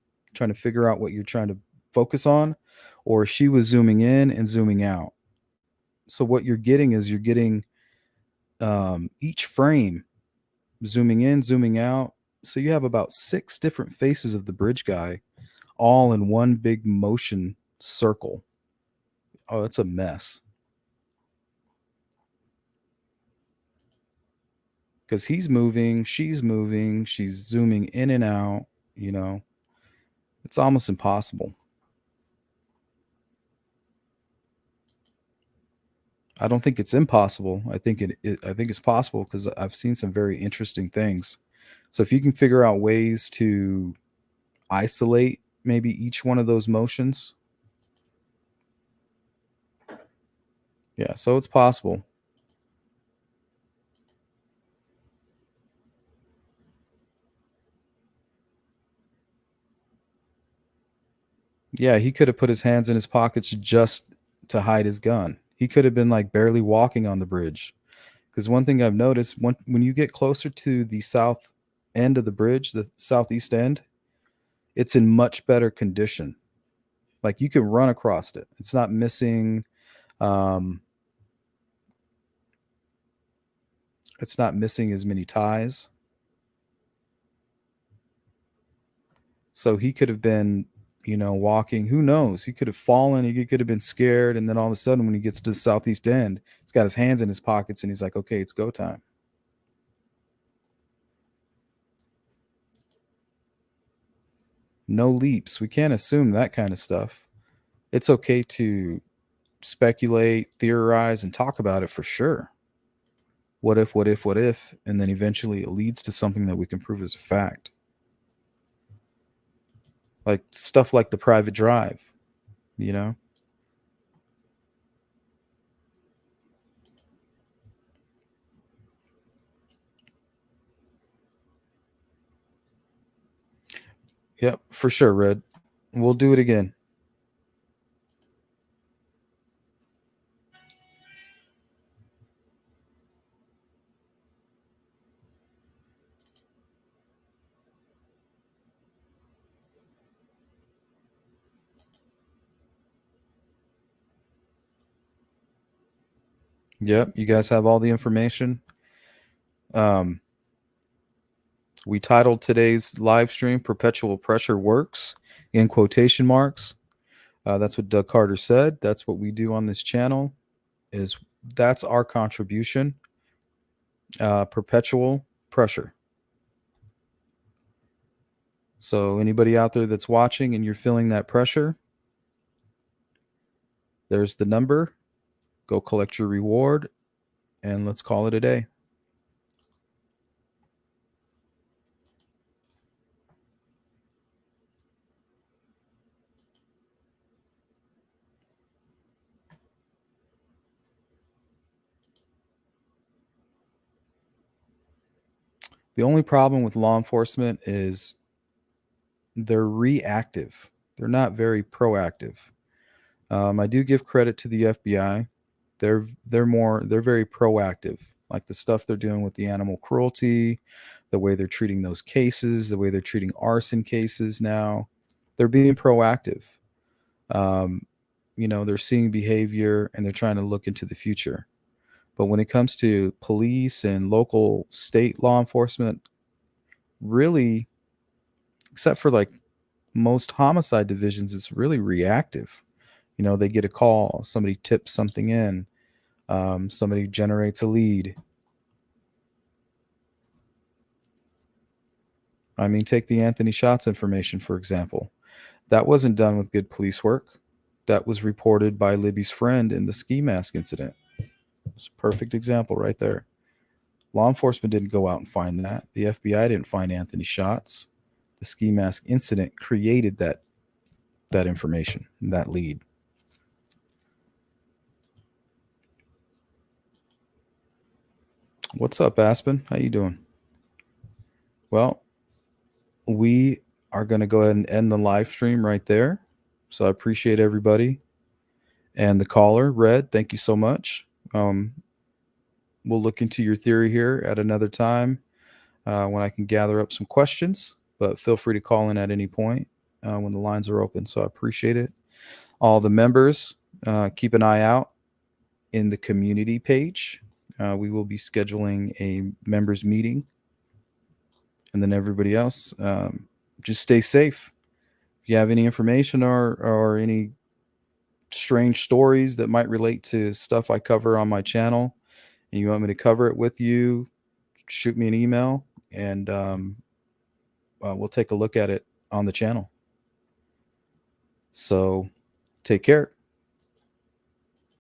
figure out what you're trying to focus on, or she was zooming in and zooming out. So what you're getting is each frame zooming in, zooming out. So you have about 6 different faces of the bridge guy all in one big motion circle. Oh, it's a mess. Because he's moving, she's zooming in and out, It's almost impossible. I don't think it's impossible. I think it's possible because I've seen some very interesting things. So if you can figure out ways to isolate maybe each one of those motions. Yeah, so it's possible. Yeah, he could have put his hands in his pockets just to hide his gun. He could have been like barely walking on the bridge. Because one thing I've noticed, when you get closer to the south end of the bridge, the southeast end, it's in much better condition. Like you can run across it. It's not missing. It's not missing as many ties. So he could have been, walking. Who knows? He could have fallen. He could have been scared. And then all of a sudden, when he gets to the southeast end, he's got his hands in his pockets and he's like, okay, it's go time. No leaps. We can't assume that kind of stuff. It's okay to speculate, theorize, and talk about it for sure. What if, and then eventually it leads to something that we can prove as a fact. Like stuff like the private drive, Yep, for sure, Red. We'll do it again. Yep, you guys have all the information. We titled today's live stream "Perpetual Pressure Works" in quotation marks. That's what Doug Carter said. That's what we do on this channel. That's our contribution. perpetual pressure. So anybody out there that's watching and you're feeling that pressure, there's the number. Go collect your reward, and let's call it a day. The only problem with law enforcement is they're reactive. They're not very proactive. I do give credit to the FBI. They're very proactive. Like the stuff they're doing with the animal cruelty, the way they're treating those cases, the way they're treating arson cases now. They're being proactive. Um, they're seeing behavior and they're trying to look into the future. But when it comes to police and local state law enforcement, really, except for like most homicide divisions, it's really reactive. They get a call, somebody tips something in, somebody generates a lead. I mean, take the Anthony Shots information, for example. That wasn't done with good police work. That was reported by Libby's friend in the ski mask incident. It's a perfect example right there. Law enforcement didn't go out and find that. The FBI didn't find Anthony Shots. The ski mask incident created that information, that lead. What's up, Aspen? How you doing? Well, we are going to go ahead and end the live stream right there. So I appreciate everybody. And the caller, Red, thank you so much. We'll look into your theory here at another time when I can gather up some questions. But feel free to call in at any point when the lines are open. So I appreciate it. All the members, keep an eye out in the community page. We will be scheduling a members meeting. And then everybody else, just stay safe. If you have any information or any strange stories that might relate to stuff I cover on my channel and you want me to cover it with you, shoot me an email and we'll take a look at it on the channel. So take care.